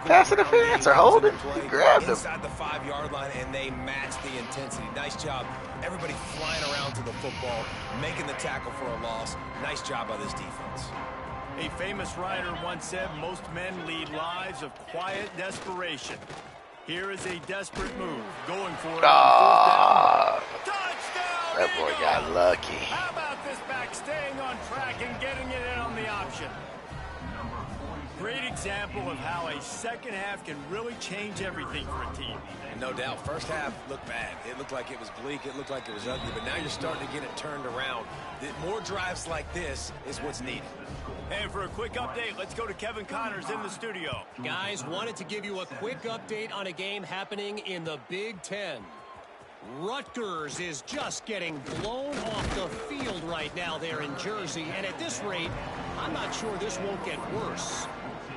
Speaker 1: Pass interference or holding. He grabbed him.
Speaker 3: Inside the 5-yard line, and they match the intensity. Nice job. Everybody flying around to the football, making the tackle for a loss. Nice job by this defense.
Speaker 2: A famous writer once said, most men lead lives of quiet desperation. Here is a desperate move. Going for it on 4th down. Touchdown!
Speaker 1: That boy got lucky.
Speaker 2: How about this back staying on track and getting it in on the option? Great example of how a second half can really change everything for a team.
Speaker 3: No doubt. First half looked bad. It looked like it was bleak. It looked like it was ugly. But now you're starting to get it turned around. More drives like this is what's needed.
Speaker 2: And for a quick update, let's go to Kevin Connors in the studio.
Speaker 5: Guys, wanted to give you a quick update on a game happening in the Big Ten. Rutgers is just getting blown off the field right now there in Jersey. And at this rate, I'm not sure this won't get worse.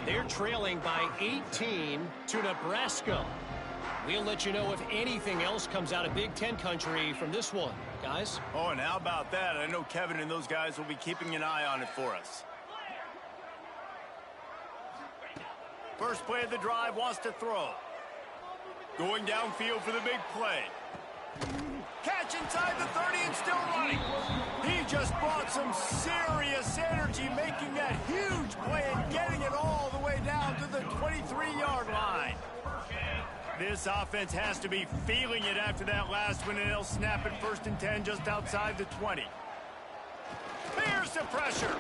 Speaker 5: They're trailing by 18 to Nebraska. We'll let you know if anything else comes out of Big Ten country from this one, guys.
Speaker 2: Oh, and how about that? I know Kevin and those guys will be keeping an eye on it for us. First play of the drive, wants to throw. Going downfield for the big play. Catch inside the 30 and still running. He just brought some serious energy, making that huge play and getting it all the way down to the 23-yard line. This offense has to be feeling it after that last one, and they'll snap it 1st and 10 just outside the 20. Here's the pressure.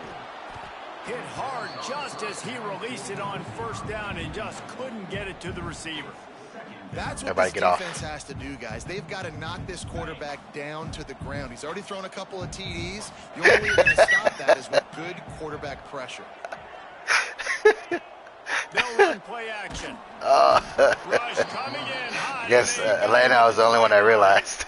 Speaker 2: Hit hard just as he released it on 1st down and just couldn't get it to the receiver.
Speaker 4: That's what this defense has to do, guys. They've got to knock this quarterback down to the ground. He's already thrown a couple of TDs. The only way you're going to stop that is with good quarterback pressure.
Speaker 2: They'll run play action. Rush coming in high.
Speaker 1: Guess Atlanta was the only one that realized.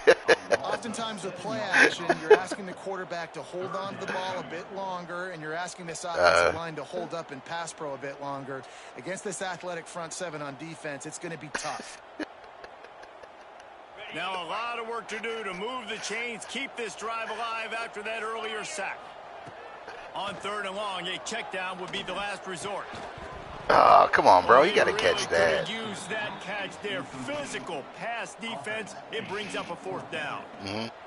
Speaker 4: Oftentimes with play action, you're asking the quarterback to hold on to the ball a bit longer, and you're asking this offensive line to hold up and pass pro a bit longer. Against this athletic front 7 on defense, it's going to be tough.
Speaker 2: Now a lot of work to do to move the chains, keep this drive alive after that earlier sack. On 3rd and long, a check down would be the last resort.
Speaker 1: Oh, come on, bro. You got to catch that.
Speaker 2: Use that catch there. Physical pass defense. It brings up a 4th down.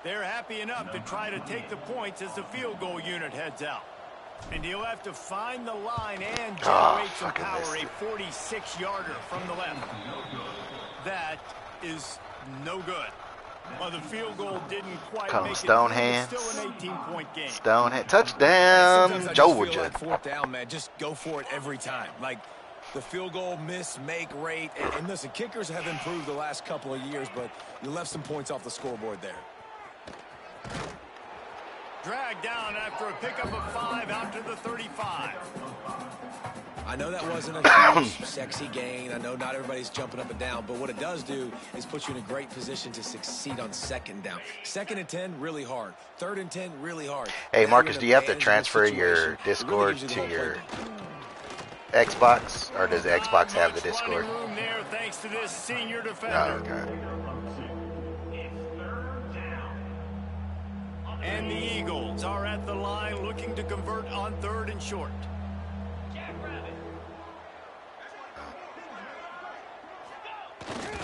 Speaker 2: They're happy enough to try to take the points as the field goal unit heads out. And he'll have to find the line and generate some power. A 46-yarder from the left. That is no good. Well, the field goal didn't quite make it.
Speaker 1: Stone hands.
Speaker 2: Still an 18-point game.
Speaker 1: Stone hand. Touchdown,
Speaker 3: Sometimes I
Speaker 1: Georgia.
Speaker 3: just feel like 4th down, man. Just go for it every time. Like the field goal miss, make rate. And listen, kickers have improved the last couple of years, but you left some points off the scoreboard there.
Speaker 2: Dragged down after a pickup of 5 out to the 35.
Speaker 3: I know that wasn't a huge, sexy gain. I know not everybody's jumping up and down, but what it does do is put you in a great position to succeed on 2nd down. 2nd and 10, really hard. 3rd and 10, really hard.
Speaker 1: Hey, Marcus, do you have to transfer your Discord to your Xbox, or does Xbox have the Discord?
Speaker 2: Room there thanks to this senior
Speaker 1: Oh,
Speaker 2: defender.
Speaker 1: okay.
Speaker 2: And the Eagles are at the line looking to convert on 3rd and short.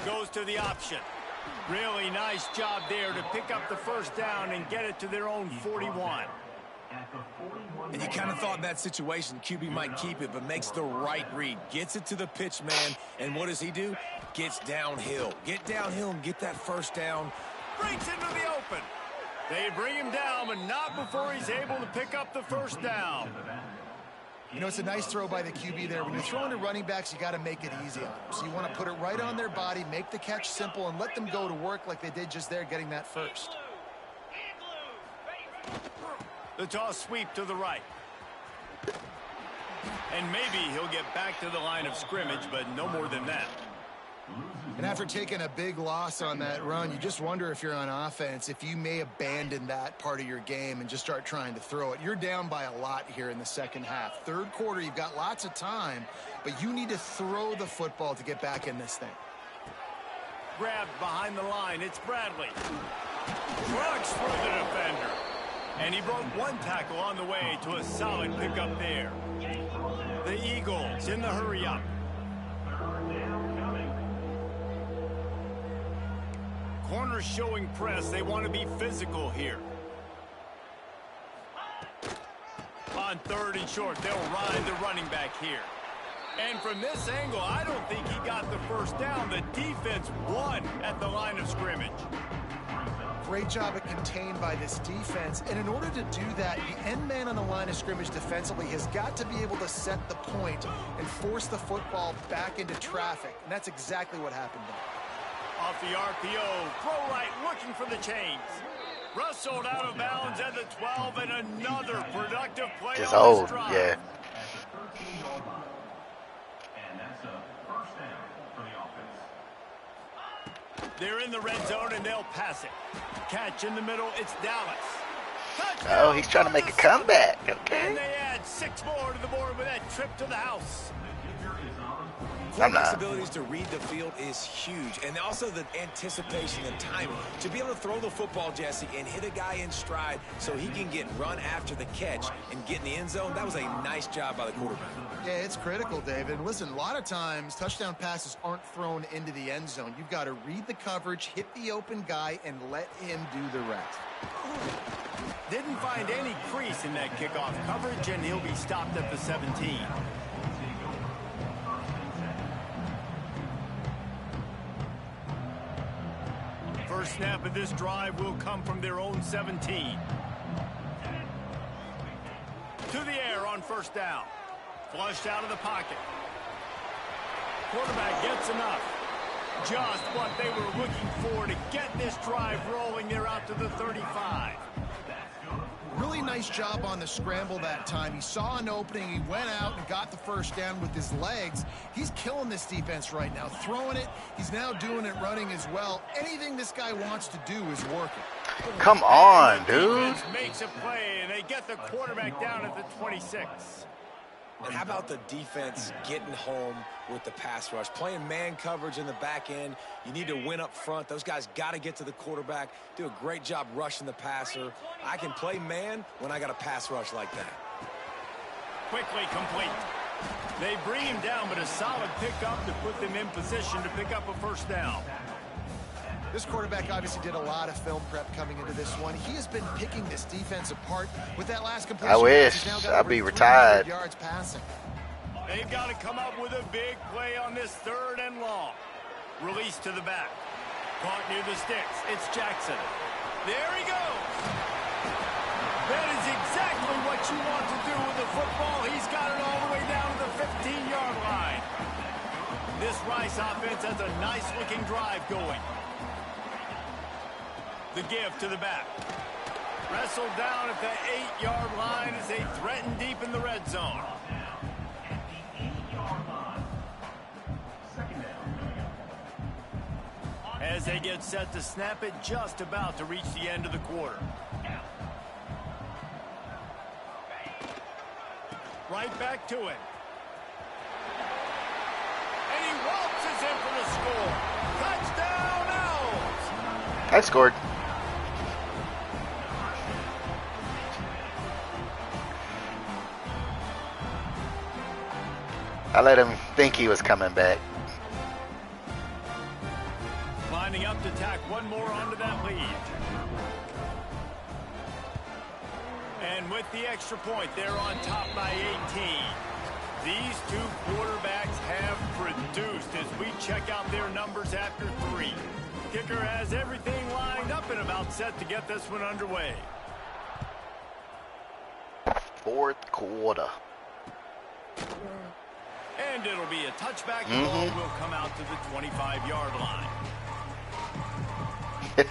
Speaker 2: Goes to the option. Really nice job there to pick up the 1st down and get it to their own 41.
Speaker 3: And you kind of thought in that situation QB might keep it, but makes the right read. Gets it to the pitch man, and what does he do? Gets downhill. Get downhill and get that 1st down.
Speaker 2: Breaks into the open. They bring him down, but not before he's able to pick up the 1st down.
Speaker 4: You know, it's a nice throw by the QB there. When you're throwing to running backs, you got to make it easy on them. So you want to put it right on their body, make the catch simple, and let them go to work like they did just there, getting that 1st.
Speaker 2: The toss sweep to the right. And maybe he'll get back to the line of scrimmage, but no more than that.
Speaker 4: And after taking a big loss on that run, you just wonder if you're on offense, if you may abandon that part of your game and just start trying to throw it. You're down by a lot here in the 2nd half. 3rd quarter, you've got lots of time, but you need to throw the football to get back in this thing.
Speaker 2: Grabbed behind the line. It's Bradley. Trucks through the defender. And he broke 1 tackle on the way to a solid pickup there. The Eagles in the hurry up. Corners showing press. They want to be physical here. On 3rd and short, they'll ride the running back here. And from this angle, I don't think he got the 1st down. The defense won at the line of scrimmage.
Speaker 4: Great job at contained by this defense. And in order to do that, the end man on the line of scrimmage defensively has got to be able to set the point and force the football back into traffic. And that's exactly what happened there.
Speaker 2: Off the RPO, throw right, looking for the chains. Rustled out of bounds at the 12, and another productive play
Speaker 1: Just
Speaker 2: on this
Speaker 1: old,
Speaker 2: drive.
Speaker 1: yeah.
Speaker 2: They're in the red zone, and they'll pass it. Catch in the middle, it's Dallas. Touchdown,
Speaker 1: Oh, he's trying to make a comeback.
Speaker 2: And
Speaker 1: Okay.
Speaker 2: they add 6 more to the board with that trip to the house.
Speaker 1: I'm
Speaker 3: Quarterback's
Speaker 1: not.
Speaker 3: abilities to read the field is huge, and also the anticipation and timing. To be able to throw the football, Jesse, and hit a guy in stride so he can get run after the catch and get in the end zone, that was a nice job by the quarterback.
Speaker 4: Yeah, it's critical, David. Listen, a lot of times touchdown passes aren't thrown into the end zone. You've got to read the coverage, hit the open guy, and let him do the rest.
Speaker 2: Didn't find any crease in that kickoff coverage, and he'll be stopped at the 17. First snap of this drive will come from their own 17. To the air on 1st down. Flushed out of the pocket. Quarterback gets enough. Just what they were looking for to get this drive rolling. They're out to the 35.
Speaker 4: Really nice job on the scramble that time. He saw an opening. He went out and got the 1st down with his legs. He's killing this defense right now. Throwing it. He's now doing it running as well. Anything this guy wants to do is working.
Speaker 1: Come on,
Speaker 2: And the
Speaker 1: dude.
Speaker 2: defense makes a play, and they get the quarterback down at the 26.
Speaker 3: And how about the defense getting home with the pass rush? Playing man coverage in the back end. You need to win up front. Those guys got to get to the quarterback. Do a great job rushing the passer. I can play man when I got a pass rush like that.
Speaker 2: Quickly complete. They bring him down, but a solid pickup to put them in position to pick up a 1st down.
Speaker 4: This quarterback obviously did a lot of film prep coming into this one. He has been picking this defense apart with that last completion.
Speaker 1: I wish.
Speaker 4: He's now got
Speaker 1: I'd
Speaker 4: over
Speaker 1: be
Speaker 4: 300
Speaker 1: retired.
Speaker 4: yards passing.
Speaker 2: They've got to come up with a big play on this 3rd and long. Release to the back. Caught near the sticks. It's Jackson. There he goes. That is exactly what you want to do with the football. He's got it all the way down to the 15-yard line. This Rice offense has a nice-looking drive going. The give to the back. Wrestled down at the 8-yard line as they threaten deep in the red zone. As they get set to snap it, just about to reach the end of the quarter. Right back to it. And he waltzes in for the score. Touchdown, Owls!
Speaker 1: I scored. I let him think he was coming back.
Speaker 2: Lining up to tack one more onto that lead. And with the extra point, they're on top by 18. These two quarterbacks have produced as we check out their numbers after 3. Kicker has everything lined up and about set to get this one underway.
Speaker 1: Fourth quarter.
Speaker 2: And it'll be a touchback. The ball will come out to the 25-yard line. They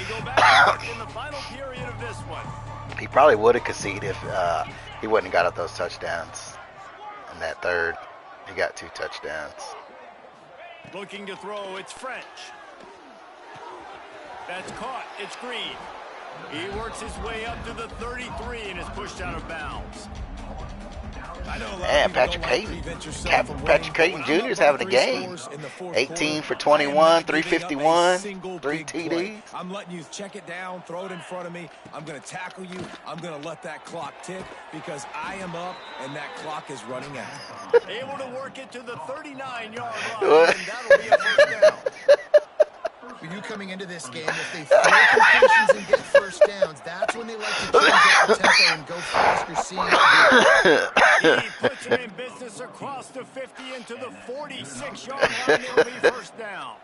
Speaker 2: go back in the final period of this one.
Speaker 1: He probably would have conceded if he wouldn't have got up those touchdowns in that third. He got 2 touchdowns.
Speaker 2: Looking to throw, it's French. That's caught, it's Green. He works his way up to the 33 and is pushed out of bounds.
Speaker 1: Man, Patrick Payton Jr. is having a game. 18 for 21, 351, 3 TDs.
Speaker 3: I'm letting you check it down, throw it in front of me. I'm going to tackle you. I'm going to let that clock tick because I am up and that clock is running out.
Speaker 2: Able to work it to the 39-yard line, and that'll be a first down.
Speaker 4: For you coming into this game, if they throw completions and get first downs, that's when they like to change up the tempo and go faster seeing.
Speaker 2: He puts him in business across the 50 into the 46-yard line. It'll be first down.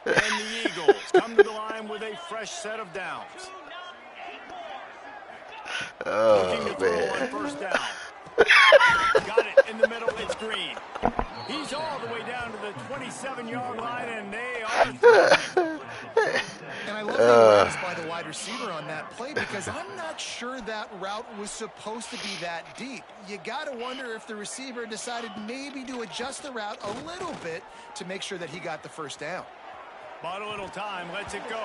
Speaker 2: And the Eagles come to the line with a fresh set of downs. Looking to throw on first down. Got it in the middle. It's Green. He's all the way down to the 27-yard line, and they are through.
Speaker 4: And I love the awareness by the wide receiver on that play because I'm not sure that route was supposed to be that deep. You got to wonder if the receiver decided maybe to adjust the route a little bit to make sure that he got the first down.
Speaker 2: Bought a little time, lets it go.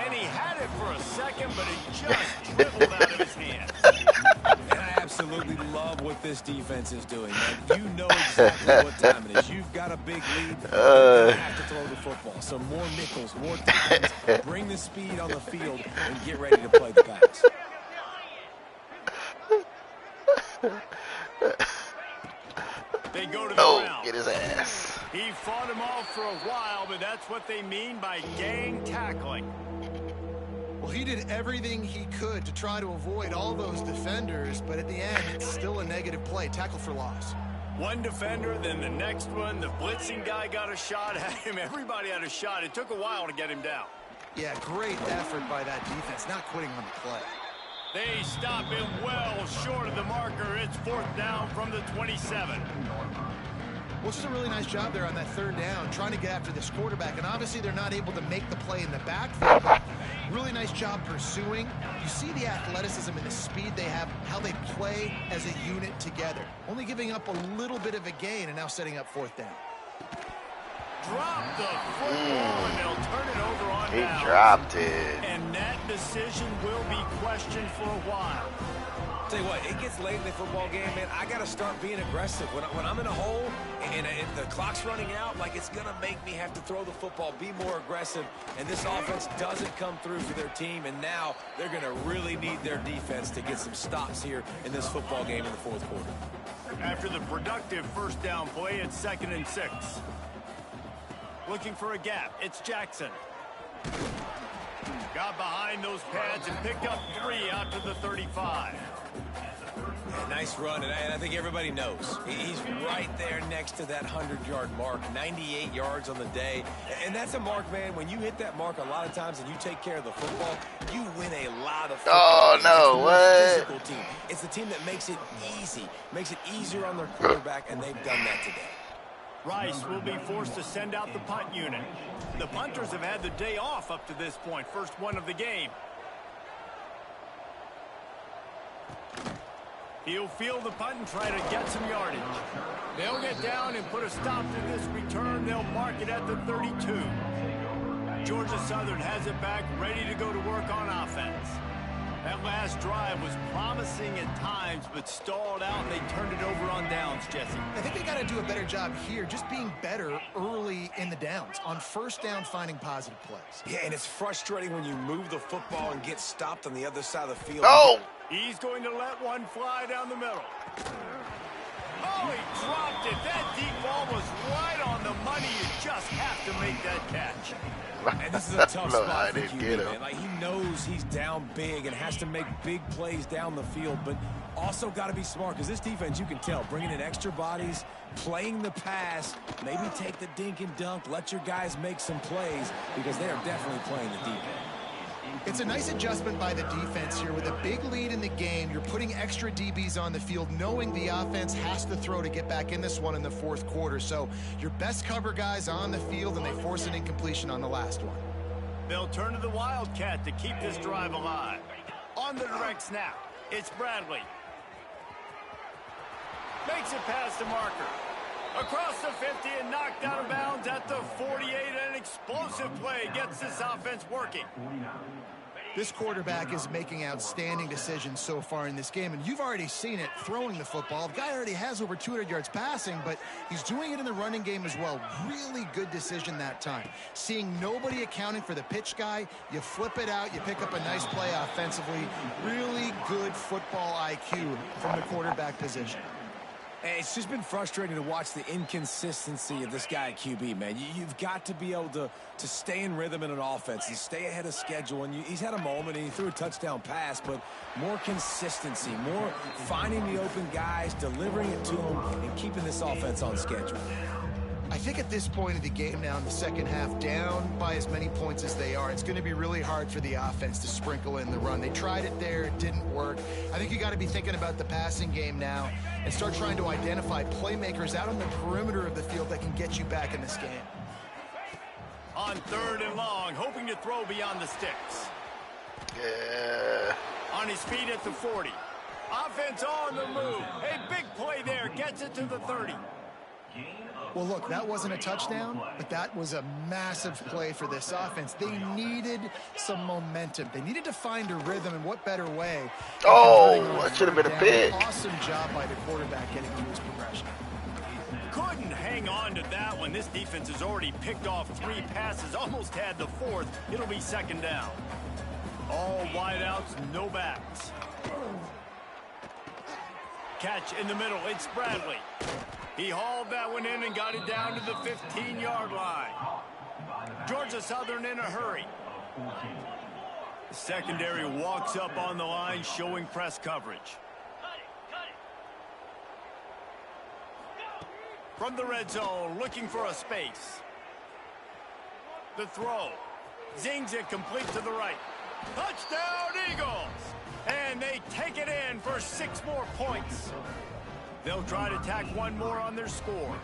Speaker 2: And he had it for a second, but it just dribbled out of his hands.
Speaker 3: And I absolutely love what this defense is doing, man. You know exactly what time it is. You've got a big lead. You have to throw the football. So more nickels, more times. Bring the speed on the field and get ready to play the pass.
Speaker 2: They go to the ground.
Speaker 1: Get his ass.
Speaker 2: He fought him off for a while, but that's what they mean by gang tackling.
Speaker 4: Well, he did everything he could to try to avoid all those defenders, but at the end, it's still a negative play. Tackle for loss.
Speaker 2: One defender, then the next one. The blitzing guy got a shot at him. Everybody had a shot. It took a while to get him down.
Speaker 4: Yeah, great effort by that defense, not quitting on the play.
Speaker 2: They stop him well short of the marker. It's fourth down from the 27.
Speaker 4: Well, just a really nice job there on that third down, trying to get after this quarterback. And obviously, they're not able to make the play in the backfield, but really nice job pursuing. You see the athleticism and the speed they have, how they play as a unit together. Only giving up a little bit of a gain and now setting up fourth down.
Speaker 2: Drop the football, and they'll turn it over on down.
Speaker 1: He dropped it.
Speaker 2: And that decision will be questioned for a while.
Speaker 3: Tell you what, it gets late in the football game, man. I got to start being aggressive. When I'm in a hole and the clock's running out, like it's going to make me have to throw the football, be more aggressive. And this offense doesn't come through for their team, and now they're going to really need their defense to get some stops here in this football game in the fourth quarter.
Speaker 2: After the productive first down play, it's 2nd and 6. Looking for a gap. It's Jackson. Got behind those pads and picked up 3 out to the 35.
Speaker 3: Yeah, nice run, and I think everybody knows. He's right there next to that 100-yard mark, 98 yards on the day. And that's a mark, man. When you hit that mark a lot of times and you take care of the football, you win a lot of football.
Speaker 1: Oh, no, what?
Speaker 3: Physical team. It's the team that makes it easy, makes it easier on their quarterback, and they've done that today.
Speaker 2: Rice will be forced to send out the punt unit. The punters have had the day off up to this point. First one of the game. He'll field the punt and try to get some yardage. They'll get down and put a stop to this return. They'll mark it at the 32. Georgia Southern has it back, ready to go to work on offense. That last drive was promising at times, but stalled out, and they turned it over on downs, Jesse.
Speaker 4: I think they got to do a better job here, just being better early in the downs. On first down, finding positive plays.
Speaker 3: Yeah, and it's frustrating when you move the football and get stopped on the other side of the field.
Speaker 1: Oh!
Speaker 2: He's going to let one fly down the middle. Oh, he dropped it. That deep ball was right on the money. You just have to make that catch.
Speaker 3: And this is a tough
Speaker 1: No,
Speaker 3: spot
Speaker 1: I
Speaker 3: for
Speaker 1: didn't
Speaker 3: QB,
Speaker 1: get him.
Speaker 3: man. Like, he knows he's down big and has to make big plays down the field, but also got to be smart because this defense, you can tell, bringing in extra bodies, playing the pass, maybe take the dink and dunk, let your guys make some plays because they are definitely playing the defense.
Speaker 4: It's a nice adjustment by the defense here. With a big lead in the game, you're putting extra DBs on the field, knowing the offense has to throw to get back in this one in the fourth quarter. So your best cover guys on the field, and they force an incompletion on the last one.
Speaker 2: They'll turn to the Wildcat to keep this drive alive. On the direct snap, it's Bradley. Makes it past the marker. Across the 50 and knocked out of bounds at the 48. An explosive play gets this offense working.
Speaker 4: This quarterback is making outstanding decisions so far in this game, and you've already seen it throwing the football. The guy already has over 200 yards passing, but he's doing it in the running game as well. Really good decision that time. Seeing nobody accounting for the pitch guy, you flip it out, you pick up a nice play offensively. Really good football IQ from the quarterback position.
Speaker 3: It's just been frustrating to watch the inconsistency of this guy at QB, man. You've got to be able to stay in rhythm in an offense and stay ahead of schedule. And he's had a moment, and he threw a touchdown pass, but more consistency, more finding the open guys, delivering it to them, and keeping this offense on schedule.
Speaker 4: I think at this point of the game now in the second half, down by as many points as they are, it's going to be really hard for the offense to sprinkle in the run. They tried it there. It didn't work. I think you got to be thinking about the passing game now and start trying to identify playmakers out on the perimeter of the field that can get you back in this game.
Speaker 2: On third and long, hoping to throw beyond the sticks.
Speaker 1: Yeah.
Speaker 2: On his feet at the 40. Offense on the move. A big play there. Gets it to the 30.
Speaker 4: Well, look, that wasn't a touchdown, but that was a massive play for this offense. They needed some momentum. They needed to find a rhythm, and what better way?
Speaker 1: Oh, that should have been a pick.
Speaker 4: Awesome job by the quarterback getting through his progression.
Speaker 2: Couldn't hang on to that one. This defense has already picked off 3 passes, almost had the 4th. It'll be second down. All wideouts, no backs. Catch in the middle, it's Bradley. He hauled that one in and got it down to the 15-yard line. Georgia Southern in a hurry. The secondary walks up on the line, showing press coverage. From the red zone, looking for a space. The throw. Zings it complete to the right. Touchdown, Eagles! And they take it in for 6 more points. They'll try to tack one more on their score.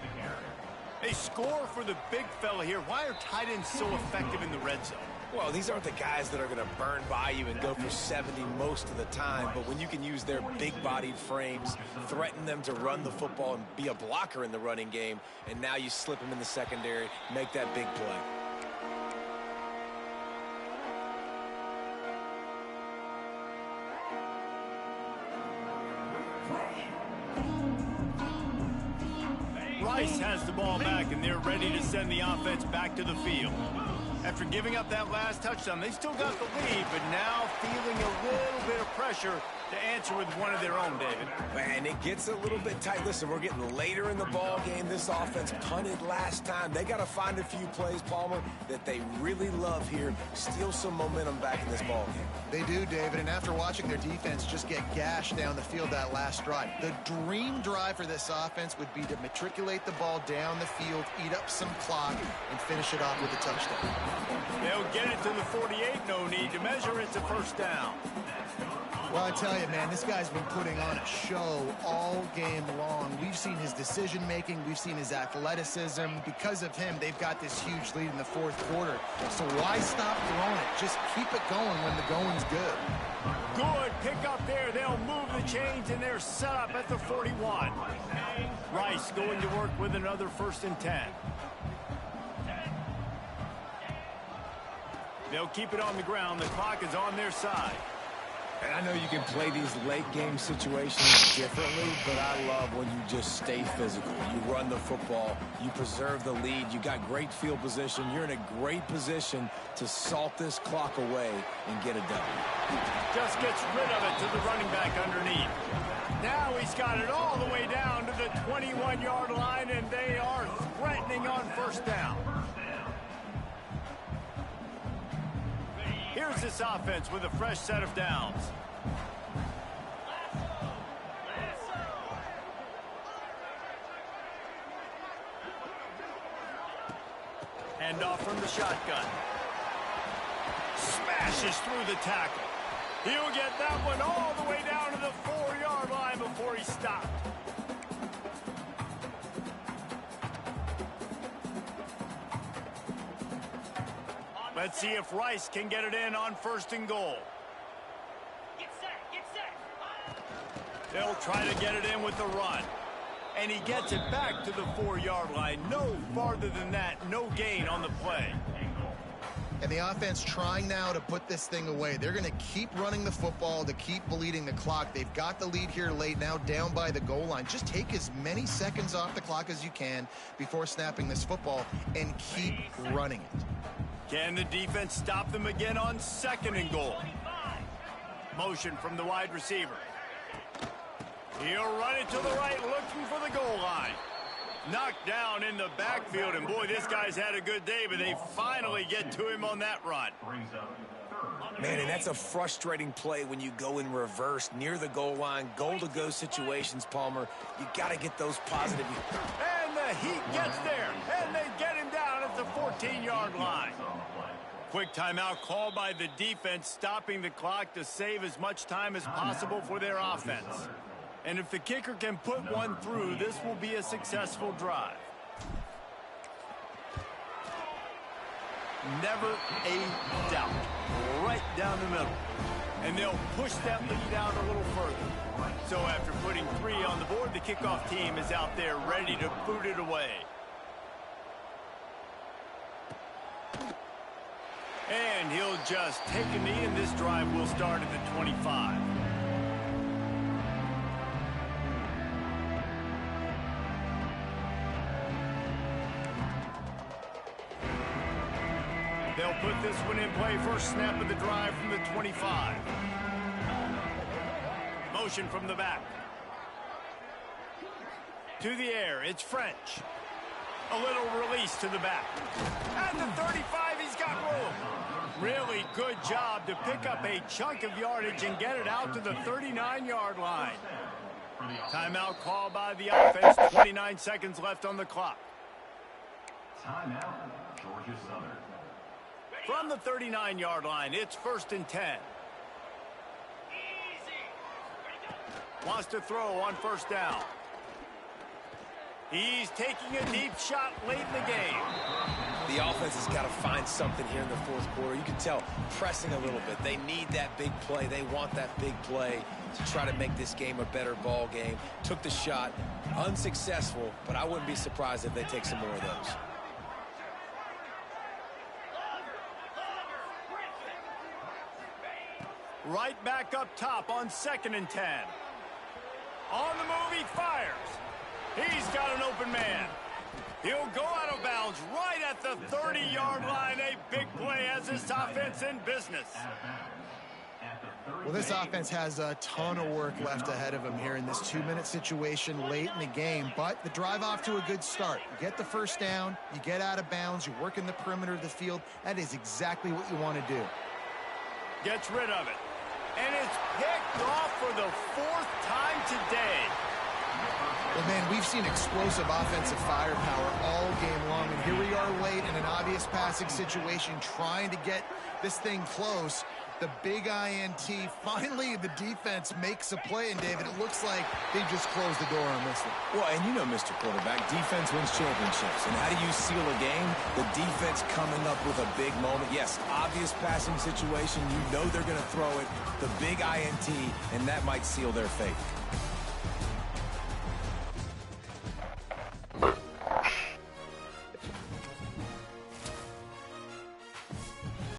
Speaker 2: They score for the big fella here. Why are tight ends so effective in the red zone?
Speaker 3: Well, these aren't the guys that are going to burn by you and go for 70 most of the time, but when you can use their big-bodied frames, threaten them to run the football and be a blocker in the running game, and now you slip them in the secondary, make that big play.
Speaker 2: Rice has the ball back, and they're ready to send the offense back to the field. After giving up that last touchdown, they still got the lead, but now feeling a little bit of pressure to answer with one of their own, David.
Speaker 3: Man, it gets a little bit tight. Listen, we're getting later in the ball game. This offense punted last time. They got to find a few plays, Palmer, that they really love here. Steal some momentum back in this ball game.
Speaker 4: They do, David, and after watching their defense just get gashed down the field that last drive, the dream drive for this offense would be to matriculate the ball down the field, eat up some clock, and finish it off with a touchdown.
Speaker 2: They'll get it to the 48. No need to measure. It's a first down.
Speaker 4: Well, I tell you, man, this guy's been putting on a show all game long. We've seen his decision-making. We've seen his athleticism. Because of him, they've got this huge lead in the fourth quarter. So why stop throwing it? Just keep it going when the going's good.
Speaker 2: Good pick up there. They'll move the chains, and they're set up at the 41. Rice going to work with another 1st and 10. They'll keep it on the ground. The clock is on their side.
Speaker 3: And I know you can play these late-game situations differently, but I love when you just stay physical. You run the football. You preserve the lead. You got great field position. You're in a great position to salt this clock away and get a W.
Speaker 2: Just gets rid of it to the running back underneath. Now he's got it all the way down to the 21-yard line, and they are threatening on 1st down. Here's this offense with a fresh set of downs. Hand off from the shotgun. Smashes through the tackle. He'll get that one all the way down to the 4-yard line before he stopped. Let's see if Rice can get it in on 1st and goal.
Speaker 5: Get set, get set.
Speaker 2: They'll try to get it in with the run. And he gets it back to the 4-yard line. No farther than that. No gain on the play.
Speaker 4: And the offense trying now to put this thing away. They're going to keep running the football to keep bleeding the clock. They've got the lead here late, now down by the goal line. Just take as many seconds off the clock as you can before snapping this football and keep running it.
Speaker 2: Can the defense stop them again on 2nd and goal? Motion from the wide receiver. He'll run it to the right, looking for the goal line. Knocked down in the backfield, and boy, this guy's had a good day, but they finally get to him on that run.
Speaker 3: Man, and that's a frustrating play when you go in reverse near the goal line, goal-to-go situations, Palmer. You got to get those positive.
Speaker 2: And the Heat gets there, and they get him down at the 14-yard line. Quick timeout called by the defense, stopping the clock to save as much time as possible for their offense. And if the kicker can put one through, this will be a successful drive. Never a doubt. Right down the middle. And they'll push that lead out a little further. So after putting 3 on the board, the kickoff team is out there ready to boot it away. And he'll just take a knee, and this drive will start at the 25. They'll put this one in play. First snap of the drive from the 25. Motion from the back. To the air, it's French. A little release to the back. At the 35, he's got room. Really good job to pick up a chunk of yardage and get it out to the 39-yard line. Timeout called by the offense. 29 seconds left on the clock.
Speaker 6: Timeout, Georgia Southern.
Speaker 2: From the 39-yard line, it's 1st and 10. Wants to throw on 1st down. He's taking a deep shot late in the game.
Speaker 3: The offense has got to find something here in the fourth quarter. You can tell pressing a little bit. They need that big play. They want that big play to try to make this game a better ball game. Took the shot, unsuccessful, but I wouldn't be surprised if they take some more of those.
Speaker 2: Right back up top on 2nd and 10. On the move, he fires. He's got an open man. He'll go out of bounds right at the 30-yard line. A big play as this offense in business.
Speaker 4: Well, this offense has a ton of work left ahead of them here in this 2-minute situation late in the game, but the drive off to a good start. You get the 1st down, you get out of bounds, you work in the perimeter of the field. That is exactly what you want to do.
Speaker 2: Gets rid of it. And it's picked off for the 4th time today.
Speaker 4: Well, man, we've seen explosive offensive firepower all game long, and here we are late in an obvious passing situation trying to get this thing close, the big INT. Finally, the defense makes a play, and David, it looks like they just closed the door on this one.
Speaker 3: Well, and you know, Mr. Quarterback, defense wins championships. And how do you seal a game? The defense coming up with a big moment. Yes, obvious passing situation. You know they're going to throw it. The big INT, and that might seal their fate.